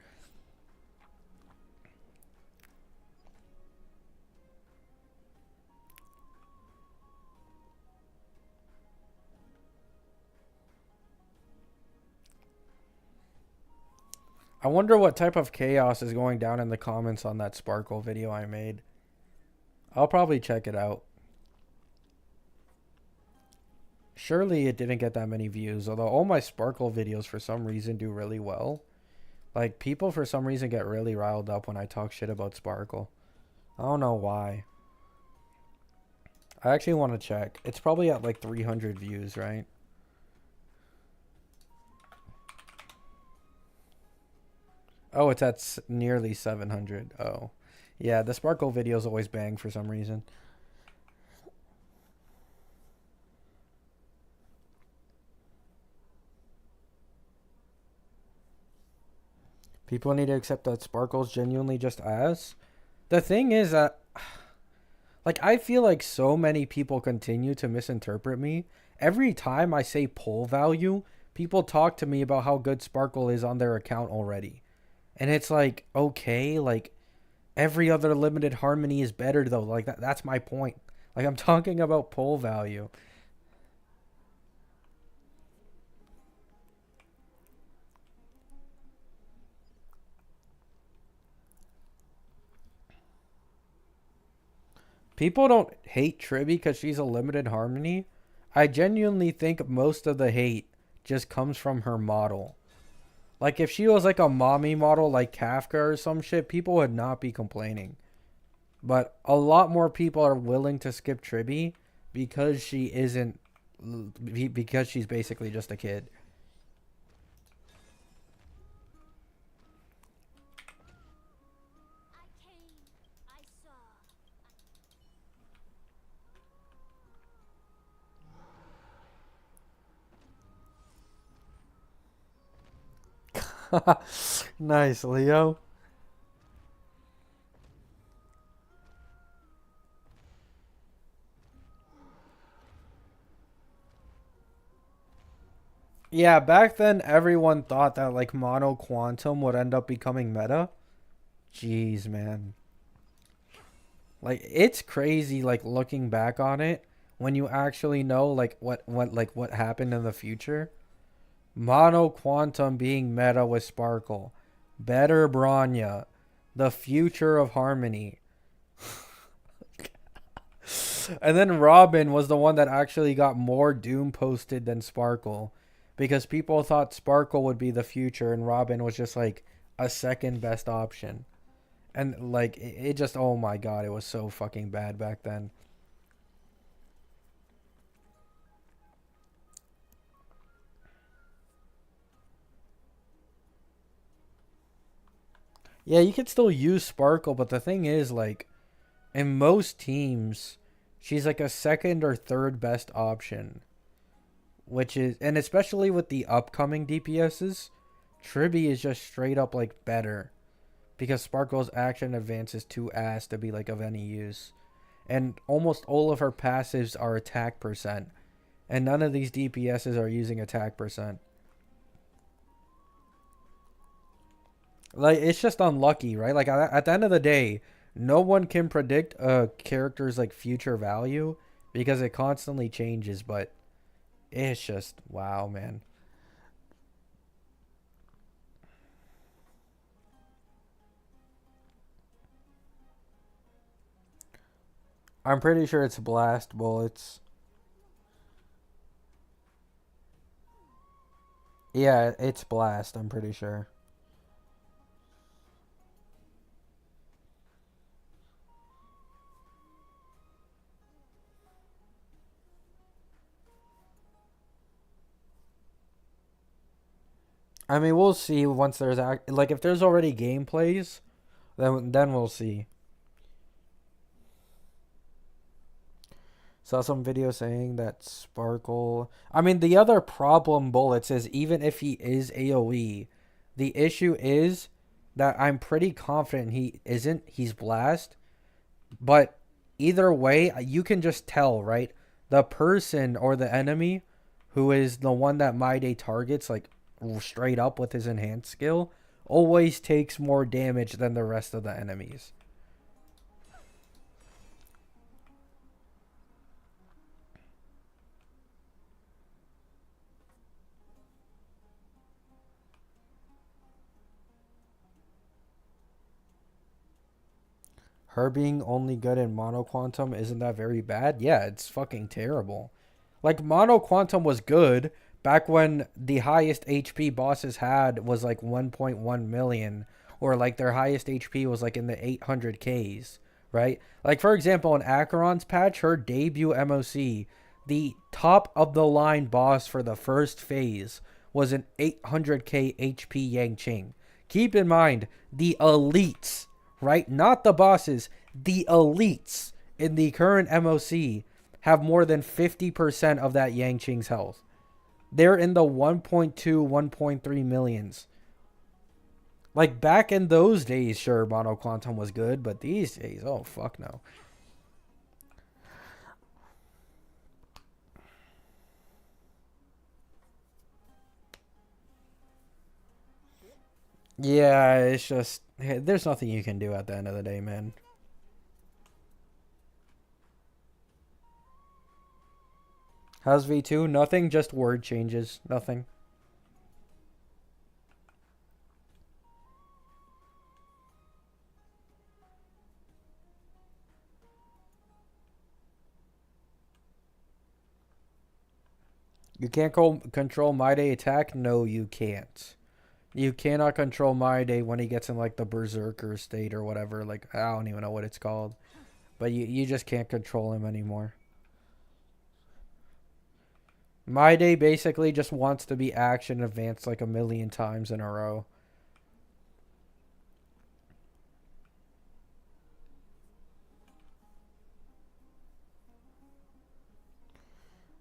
Speaker 1: I wonder what type of chaos is going down in the comments on that Sparkle video I made. I'll probably check it out. Surely it didn't get that many views, although all my Sparkle videos for some reason do really well. Like, people for some reason get really riled up when I talk shit about Sparkle. I don't know why. I actually want to check. It's probably at like 300 views, right? Oh, it's at nearly 700. Oh. Yeah, the Sparkle videos always bang for some reason. People need to accept that Sparkle's genuinely just ass. The thing is that, like, I feel like so many people continue to misinterpret me. Every time I say pull value, people talk to me about how good Sparkle is on their account already. And it's like, okay, like, every other limited harmony is better, though. Like, that's my point. Like, I'm talking about pull value. People don't hate Tribby because she's a limited harmony. I genuinely think most of the hate just comes from her model. Like, if she was like a mommy model like Kafka or some shit, people would not be complaining. But a lot more people are willing to skip Tribby because she isn't, because she's basically just a kid. Nice, Leo. Yeah, back then everyone thought that like mono quantum would end up becoming meta. Jeez, man. Like it's crazy like looking back on it when you actually know like what happened in the future. Mono quantum being meta with Sparkle. Better Bronya. The future of Harmony. And then Robin was the one that actually got more Doom posted than Sparkle. Because people thought Sparkle would be the future and Robin was just like a second best option. And like it just, oh my god, it was so fucking bad back then. Yeah, you could still use Sparkle, but the thing is like in most teams she's like a second or third best option, which is, and especially with the upcoming DPSs, Tribby is just straight up like better because Sparkle's action advance is too ass to be like of any use. And almost all of her passives are attack percent. And none of these DPSs are using attack percent. Like, it's just unlucky, right? Like, at the end of the day, no one can predict a character's, like, future value because it constantly changes, but it's just, wow, man. I'm pretty sure it's blast bullets. Yeah, it's blast, I'm pretty sure. I mean, we'll see once there's like if there's already gameplays, then we'll see. Saw some video saying that Sparkle. I mean, the other problem bullets is even if he is AoE, the issue is that I'm pretty confident he isn't. He's blast, but either way, you can just tell, right? The person or the enemy who is the one that My Day targets, like straight up with his enhanced skill, always takes more damage than the rest of the enemies. Her being only good in Mono Quantum isn't that very bad? Yeah, it's fucking terrible. Like Mono Quantum was good back when the highest HP bosses had was like 1.1 million, or like their highest HP was like in the 800Ks, right? Like for example, in Acheron's patch, her debut MOC, the top of the line boss for the first phase was an 800K HP Yang Ching. Keep in mind the elites, right? Not the bosses, the elites in the current MOC have more than 50% of that Yang Qing's health. They're in the 1.2, 1.3 millions. Like back in those days, sure, Mono Quantum was good, but these days, oh fuck no. Yeah, it's just hey, there's nothing you can do at the end of the day, man. How's V2? Nothing, just word changes. Nothing. You can't control My Day attack? No, you can't. You cannot control My Day when he gets in like the berserker state or whatever. Like I don't even know what it's called. But you just can't control him anymore. My Day basically just wants to be action advanced like a million times in a row.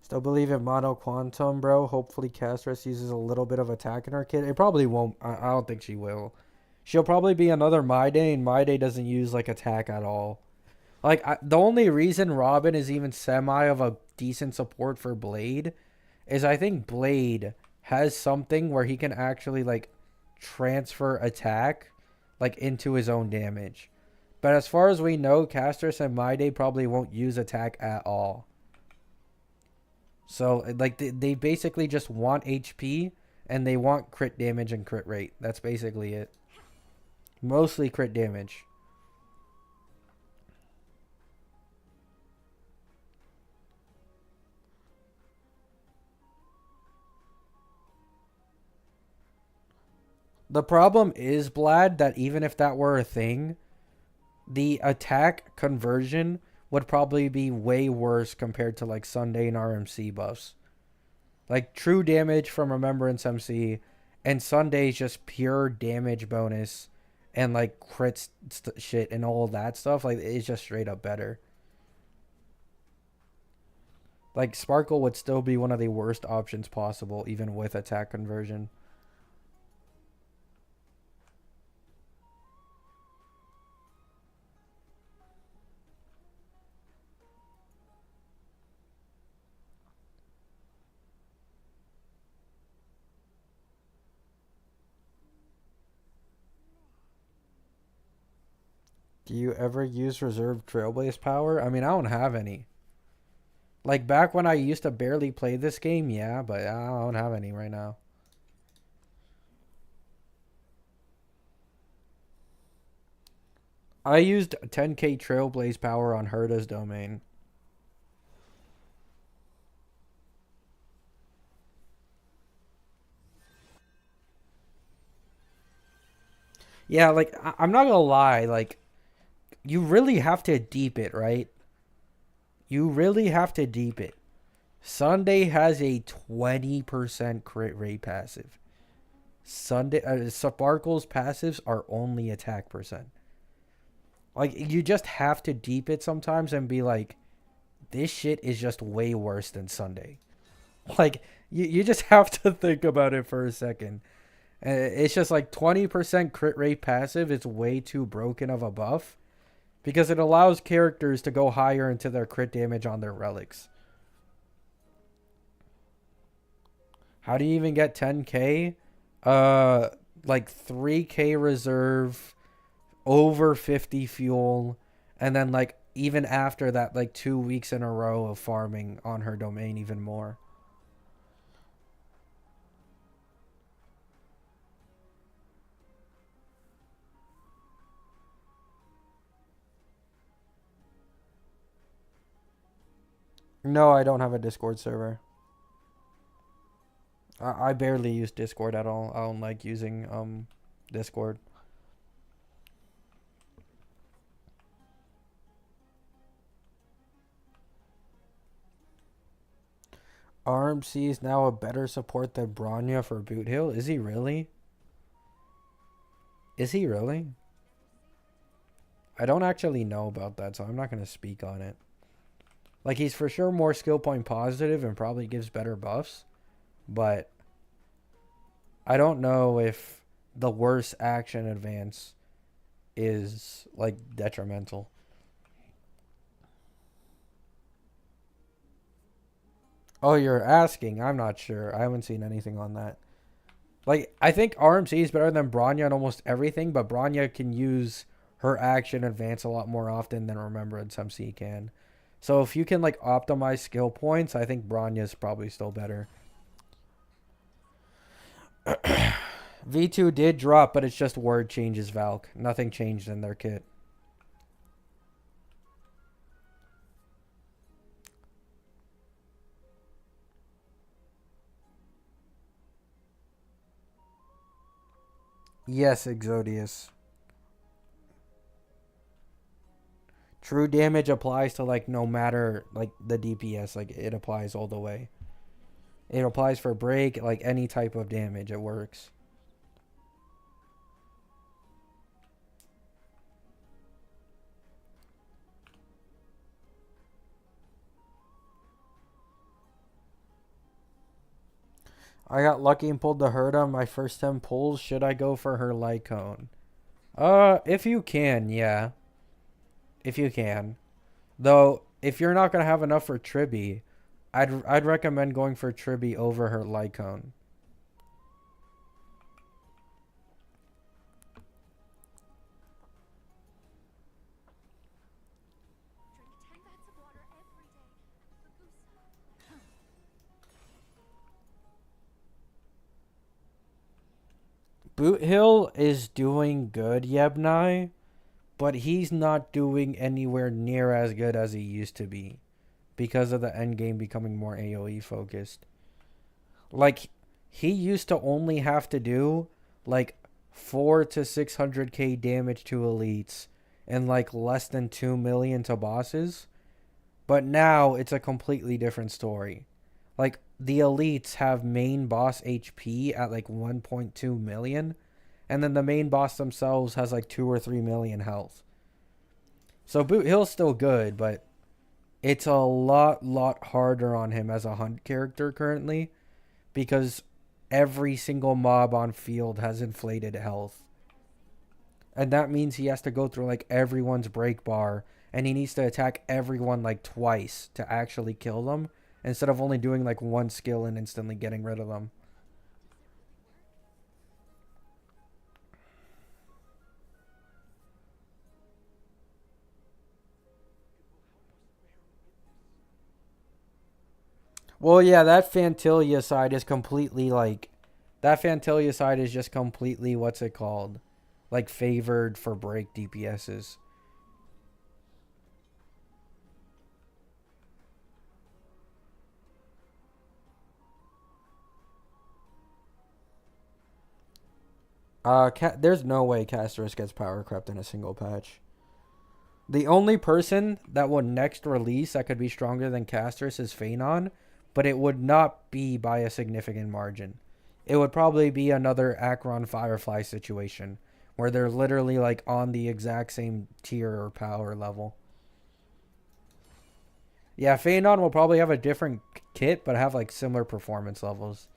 Speaker 1: Still believe in Mono Quantum, bro. Hopefully Castris uses a little bit of attack in her kit. It probably won't. I don't think she will. She'll probably be another My Day, and My Day doesn't use like attack at all. Like the only reason Robin is even semi of a decent support for Blade is I think Blade has something where he can actually like transfer attack like into his own damage. But as far as we know, Castris and My Day probably won't use attack at all. So like they basically just want HP and they want crit damage and crit rate. That's basically it. Mostly crit damage. The problem is, Blad, that even if that were a thing, the attack conversion would probably be way worse compared to like Sunday and RMC buffs. Like true damage from Remembrance MC and Sunday's just pure damage bonus and like crit shit and all that stuff. Like it's just straight up better. Like Sparkle would still be one of the worst options possible, even with attack conversion. Do you ever use reserved Trailblaze power? I mean, I don't have any. Like back when I used to barely play this game, yeah, but I don't have any right now. I used 10k Trailblaze power on Herta's domain. Yeah, like I'm not gonna lie, like you really have to deep it, right? You really have to deep it. Sunday has a 20% crit rate passive. Sunday Sparkle's passives are only attack percent. Like you just have to deep it sometimes and be like, this shit is just way worse than Sunday. Like you just have to think about it for a second. It's just like 20% crit rate passive is way too broken of a buff because it allows characters to go higher into their crit damage on their relics. How do you even get 10k? Uh like 3k reserve, over 50 fuel, and then like even after that like 2 weeks in a row of farming on her domain even more. No, I don't have a Discord server. I barely use Discord at all. I don't like using Discord. RMC is now a better support than Bronya for Boot Hill. Is he really? Is he really? I don't actually know about that, so I'm not going to speak on it. Like, he's for sure more skill point positive and probably gives better buffs, but I don't know if the worst action advance is, like, detrimental. Oh, you're asking? I'm not sure. I haven't seen anything on that. Like, I think RMC is better than Bronya in almost everything, but Bronya can use her action advance a lot more often than Remembrance MC can. So if you can like optimize skill points, I think Bronya is probably still better. V2 did drop, but it's just word changes Valk. Nothing changed in their kit. Yes, Exodius. True damage applies to like no matter like the DPS, like it applies all the way. It applies for break, like any type of damage, it works. I got lucky and pulled the herd on my first 10 pulls. Should I go for her light cone? If you can, yeah. If you can. Though, if you're not gonna have enough for Tribby, I'd recommend going for Tribby over her Lycone. Boot Hill is doing good, Yebnai, but he's not doing anywhere near as good as he used to be because of the endgame becoming more AoE focused. Like, he used to only have to do like 4 to 600k damage to elites and like less than 2 million to bosses. But now it's a completely different story. Like the elites have main boss HP at like 1.2 million, and then the main boss themselves has like 2 or 3 million health. So Boot Hill's still good, but it's a lot harder on him as a hunt character currently because every single mob on field has inflated health. And that means he has to go through like everyone's break bar and he needs to attack everyone like twice to actually kill them instead of only doing like one skill and instantly getting rid of them. Well, yeah, that Fantilia side is completely like that Fantilia side is just completely what's it called? Like favored for break DPSs. There's no way Casterus gets power crept in a single patch. The only person that would next release that could be stronger than Casterus is Phanon, but it would not be by a significant margin. It would probably be another Acheron Firefly situation where they're literally like on the exact same tier or power level. Yeah, Phanon will probably have a different kit, but have like similar performance levels.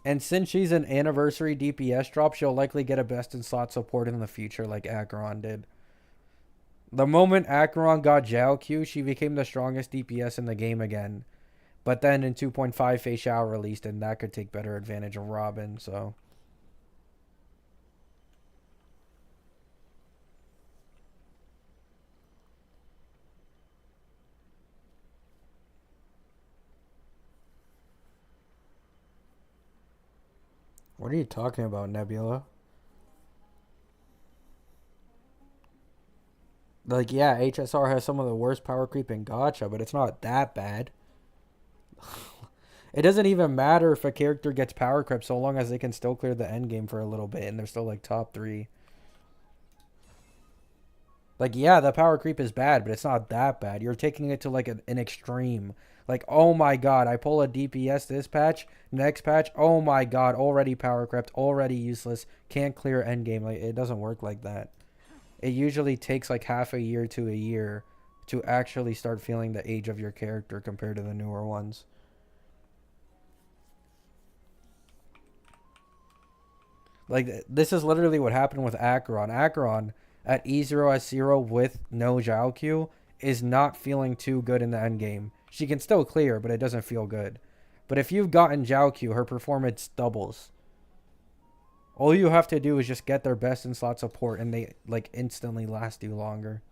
Speaker 1: And since she's an anniversary DPS drop, she'll likely get a best in slot support in the future like Acheron did. The moment Acheron got Zhao Q, she became the strongest DPS in the game again. But then in 2.5, Fei Xiao released, and that could take better advantage of Robin, so. What are you talking about, Nebula? Like, yeah, HSR has some of the worst power creep in Gacha, but it's not that bad. It doesn't even matter if a character gets power creep so long as they can still clear the end game for a little bit and they're still like top 3. Like, yeah, the power creep is bad, but it's not that bad. You're taking it to like an extreme. Like, oh my god, I pull a DPS this patch, next patch, oh my god, already power crept, already useless, can't clear endgame. Like, it doesn't work like that. It usually takes like half a year to a year to actually start feeling the age of your character compared to the newer ones. Like, this is literally what happened with Acheron. Acheron at E0S0 with no Zhao Q is not feeling too good in the end game. She can still clear, but it doesn't feel good. But if you've gotten Zhao Q, her performance doubles. All you have to do is just get their best in slot support and they like instantly last you longer.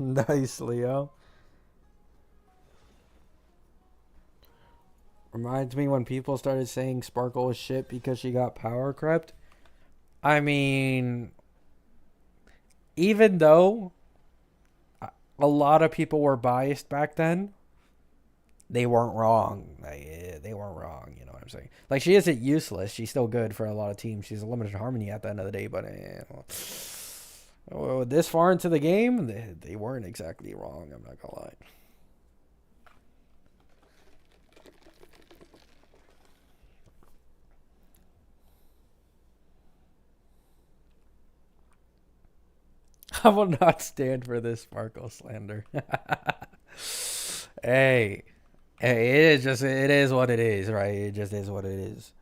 Speaker 1: Nice, Leo. Reminds me when people started saying Sparkle was shit because she got power crept. I mean, even though a lot of people were biased back then, they weren't wrong. They weren't wrong. You know what I'm saying? Like, she isn't useless. She's still good for a lot of teams. She's a limited harmony at the end of the day. But well, this far into the game, they weren't exactly wrong. I'm not gonna lie. I will not stand for this Sparkle slander. Hey, hey, it is what it is, right? It just is what it is.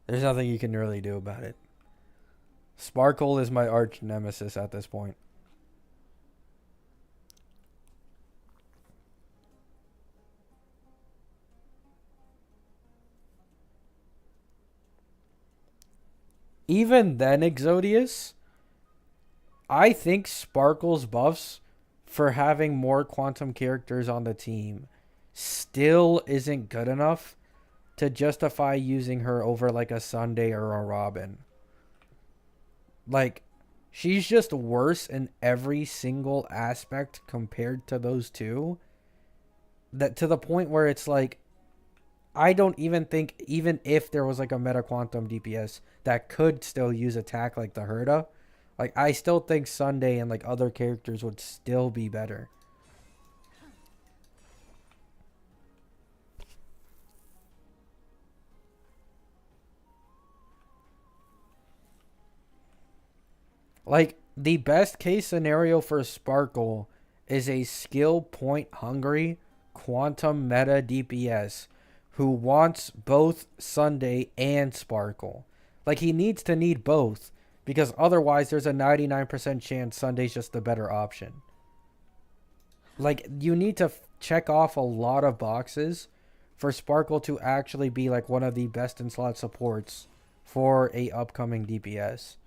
Speaker 1: There's nothing you can really do about it. Sparkle is my arch nemesis at this point. Even then, Exodius, I think Sparkle's buffs for having more quantum characters on the team still isn't good enough to justify using her over like a Sunday or a Robin. Like, she's just worse in every single aspect compared to those two. That to the point where it's like, I don't even think, even if there was like a meta quantum DPS that could still use attack like the Herda, like I still think Sunday and like other characters would still be better. Like, the best case scenario for Sparkle is a skill point hungry quantum meta DPS who wants both Sunday and Sparkle. Like, he needs to need both because otherwise there's a 99% chance Sunday's just the better option. Like, you need to check off a lot of boxes for Sparkle to actually be like one of the best in slot supports for a upcoming DPS.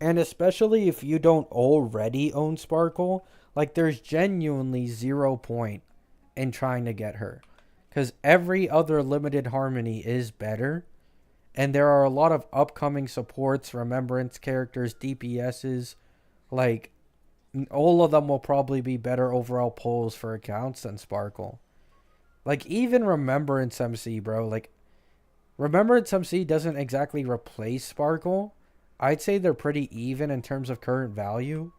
Speaker 1: And especially if you don't already own Sparkle, like there's genuinely 0 point in trying to get her. Because every other limited harmony is better. And there are a lot of upcoming supports, remembrance characters, DPSs. Like, all of them will probably be better overall pulls for accounts than Sparkle. Like, even Remembrance MC, bro. Like, Remembrance MC doesn't exactly replace Sparkle. I'd say they're pretty even in terms of current value.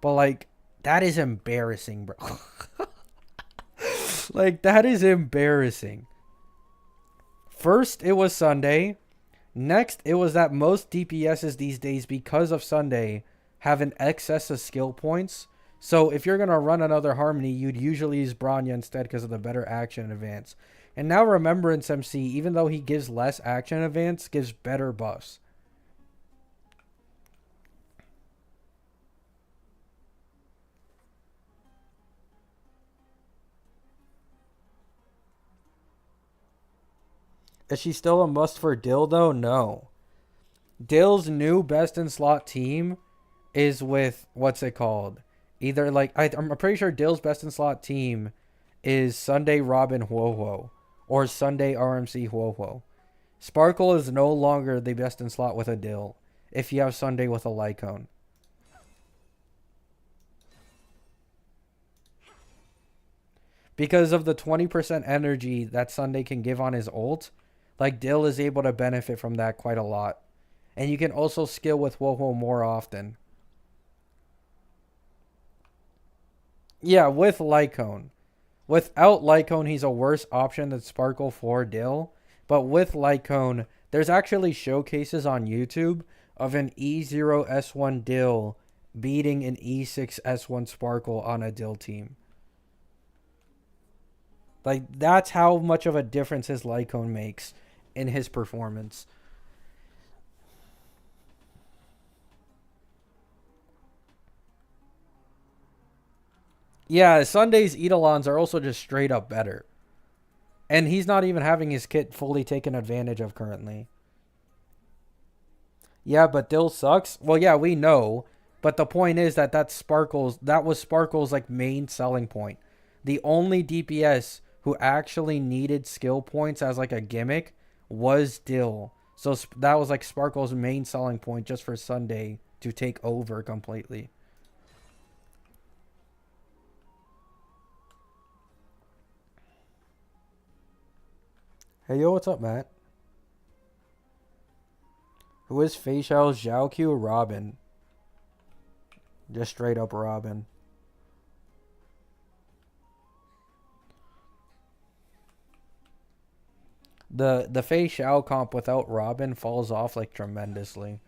Speaker 1: But, like, that is embarrassing, bro. Like, that is embarrassing. First, it was Sunday. Next, it was that most DPSs these days, because of Sunday, have an excess of skill points. So if you're going to run another Harmony, you'd usually use Bronya instead because of the better action advance. And now Remembrance MC, even though he gives less action advance, gives better buffs. Is she still a must for Dill though? No. Dill's new best in slot team is with, what's it called? Either like I'm pretty sure Dill's best in slot team is Sunday Robin Huohuo or Sunday RMC Huohuo. Sparkle is no longer the best in slot with a Dill if you have Sunday with a Lycone. Because of the 20% energy that Sunday can give on his ult, like Dill is able to benefit from that quite a lot. And you can also skill with Huohuo more often. Yeah, with Lycone. Without Lycone, he's a worse option than Sparkle for Dill. But with Lycone, there's actually showcases on YouTube of an E0S1 Dill beating an E6S1 Sparkle on a Dill team. Like, that's how much of a difference his Lycone makes in his performance. Yeah, Sunday's Eidolons are also just straight up better. And he's not even having his kit fully taken advantage of currently. Yeah, but Dill sucks. Well, yeah, we know. But the point is that was Sparkle's like main selling point. The only DPS who actually needed skill points as like a gimmick was Dill. So that was like Sparkle's main selling point just for Sunday to take over completely. Hey, yo, what's up, Matt? Who is Facial Zhaoqiu Robin? Just straight up Robin. The Fei Xiao comp without Robin falls off like tremendously.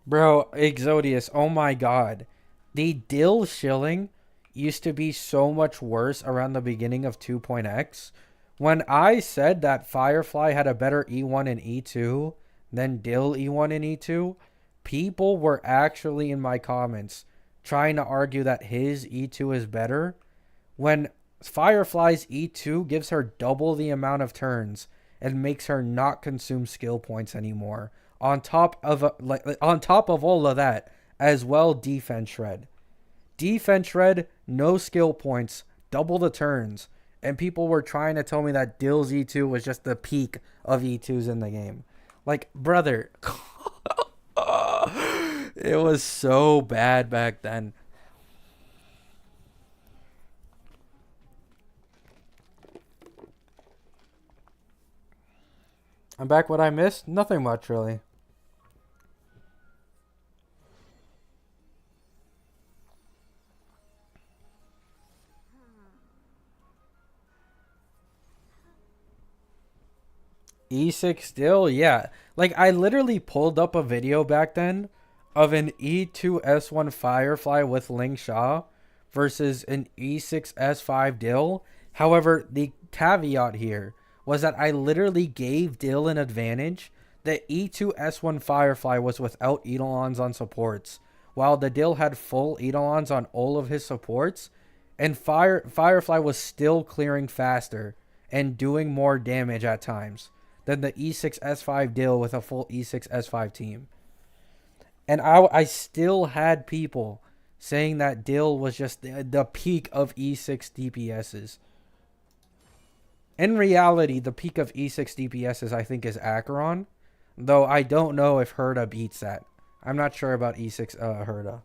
Speaker 1: Bro, Exodius, oh my god. The Dill shilling used to be so much worse around the beginning of 2.x. When I said that Firefly had a better E1 and E2 than Dill E1 and E2, people were actually in my comments trying to argue that his E2 is better when Firefly's E2 gives her double the amount of turns and makes her not consume skill points anymore. On top of all of that, as well, defense shred. Defense shred, no skill points, double the turns, and people were trying to tell me that Dill's E2 was just the peak of E2s in the game. Like, brother, it was so bad back then. I'm back. What I missed? Nothing much, really. E6 Dill, yeah. Like, I literally pulled up a video back then of an E2S1 Firefly with Ling Sha versus an E6S5 Dill. However, the caveat here was that I literally gave Dill an advantage. The E2S1 Firefly was without Eidolons on supports, while the Dill had full Eidolons on all of his supports, and Firefly was still clearing faster and doing more damage at times than the E6 S5 Dill with a full E6 S5 team. And I still had people saying that Dill was just the peak of E6 DPSs. In reality, the peak of E6 DPSs I think is Acheron, though I don't know if Herda beats that. I'm not sure about E6 Herda.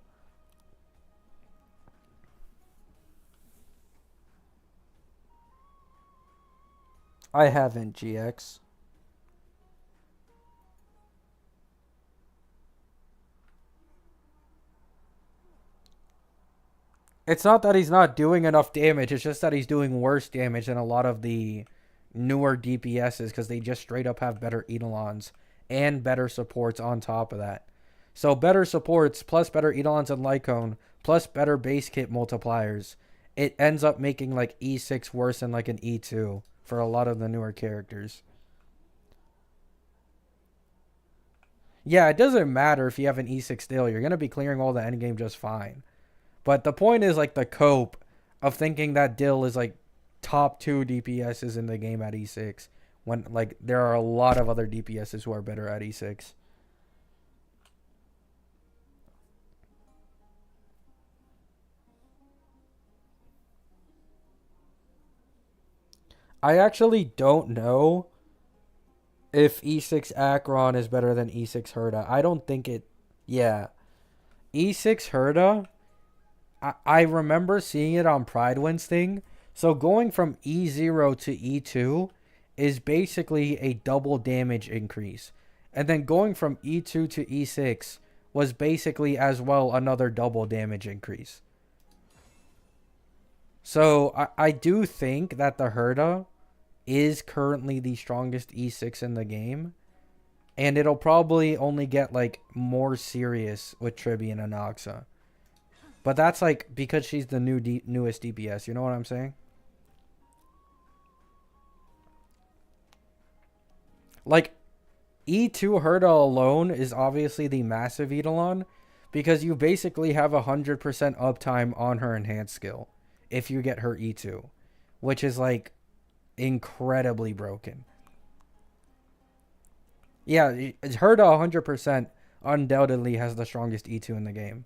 Speaker 1: I haven't, GX. It's not that he's not doing enough damage. It's just that he's doing worse damage than a lot of the newer DPSs because they just straight up have better Eidolons and better supports on top of that. So better supports plus better Eidolons and Lycone plus better base kit multipliers. It ends up making like E6 worse than like an E2 for a lot of the newer characters. Yeah, it doesn't matter if you have an E6 still. You're going to be clearing all the endgame just fine. But the point is like the cope of thinking that Dill is like top 2 DPSs in the game at E6 when like there are a lot of other DPSs who are better at E6. I actually don't know if E6 Acheron is better than E6 Herda. I don't think it. Yeah. E6 Herda, I remember seeing it on Pride Wins thing. So going from E0 to E2 is basically a double damage increase. And then going from E2 to E6 was basically as well another double damage increase. So I do think that the Herda is currently the strongest E6 in the game. And it'll probably only get like more serious with Tribi and Anaxa. But that's like because she's the newest DPS. You know what I'm saying? Like E2 Herda alone is obviously the massive Eidolon because you basically have 100% uptime on her enhanced skill if you get her E2, which is like incredibly broken. Yeah, Herda 100% undoubtedly has the strongest E2 in the game.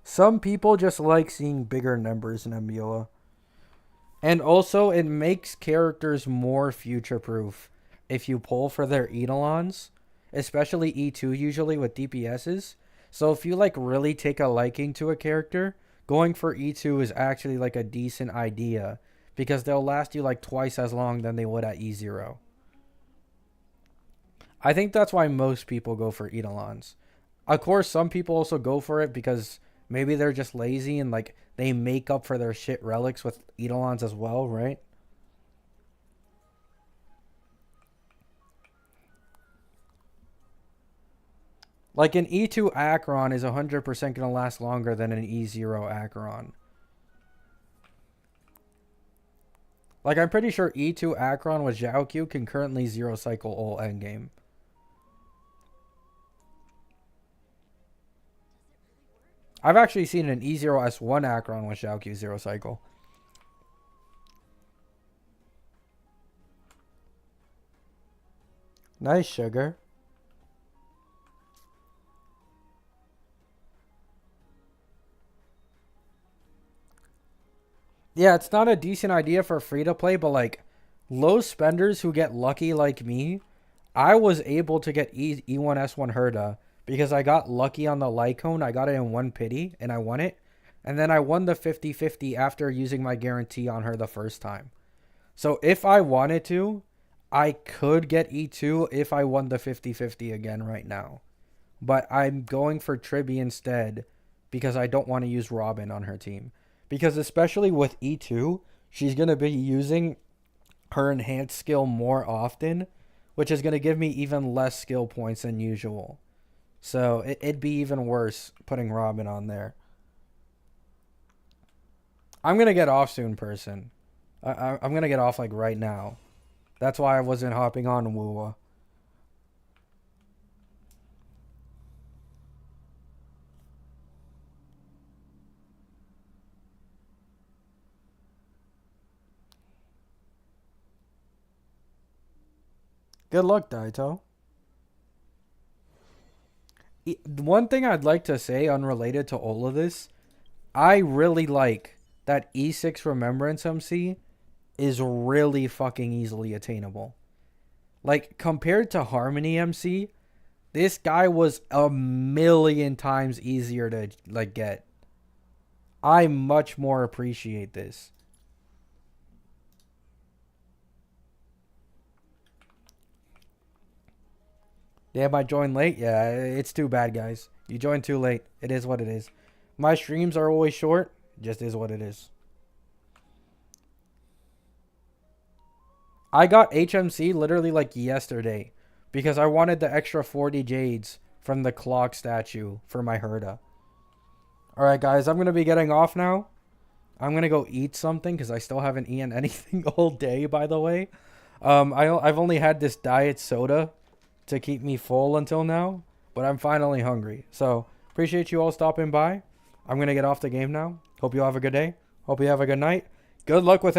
Speaker 1: Some people just like seeing bigger numbers in Nebula. And also, it makes characters more future proof if you pull for their Eidolons, especially E2 usually with DPSs. So if you like really take a liking to a character, going for E2 is actually like a decent idea because they'll last you like twice as long than they would at E0. I think that's why most people go for Eidolons. Of course, some people also go for it because maybe they're just lazy and like they make up for their shit relics with Eidolons as well, right? Like an E2 Acheron is 100% going to last longer than an E0 Acheron. Like I'm pretty sure E2 Acheron with Zhaoq can currently zero cycle all endgame. I've actually seen an E0S1 Acheron with Zhaoq zero cycle. Nice, sugar. Yeah, it's not a decent idea for free to play, but like low spenders who get lucky like me, I was able to get E1S1 Herda because I got lucky on the Lycone. I got it in one pity and I won it. And then I won the 50-50 after using my guarantee on her the first time. So if I wanted to, I could get E2 if I won the 50-50 again right now. But I'm going for Tribi instead because I don't want to use Robin on her team. Because especially with E2, she's going to be using her enhanced skill more often, which is going to give me even less skill points than usual. So it'd be even worse putting Robin on there. I'm going to get off soon, person. I'm going to get off like right now. That's why I wasn't hopping on Woowa. Good luck, Daito. One thing I'd like to say, unrelated to all of this, I really like that E6 Remembrance MC is really fucking easily attainable. Like, compared to Harmony MC, this guy was a million times easier to, like, get. I much more appreciate this. Damn, I joined late? Yeah, it's too bad, guys. You joined too late. It is what it is. My streams are always short. Just is what it is. I got HMC literally like yesterday because I wanted the extra 40 jades from the clock statue for my Herda. Alright, guys, I'm going to be getting off now. I'm going to go eat something because I still haven't eaten anything all day, by the way. I've only had this diet soda to keep me full until now, but I'm finally hungry. So, appreciate you all stopping by. I'm going to get off the game now. Hope you all have a good day. Hope you have a good night. Good luck with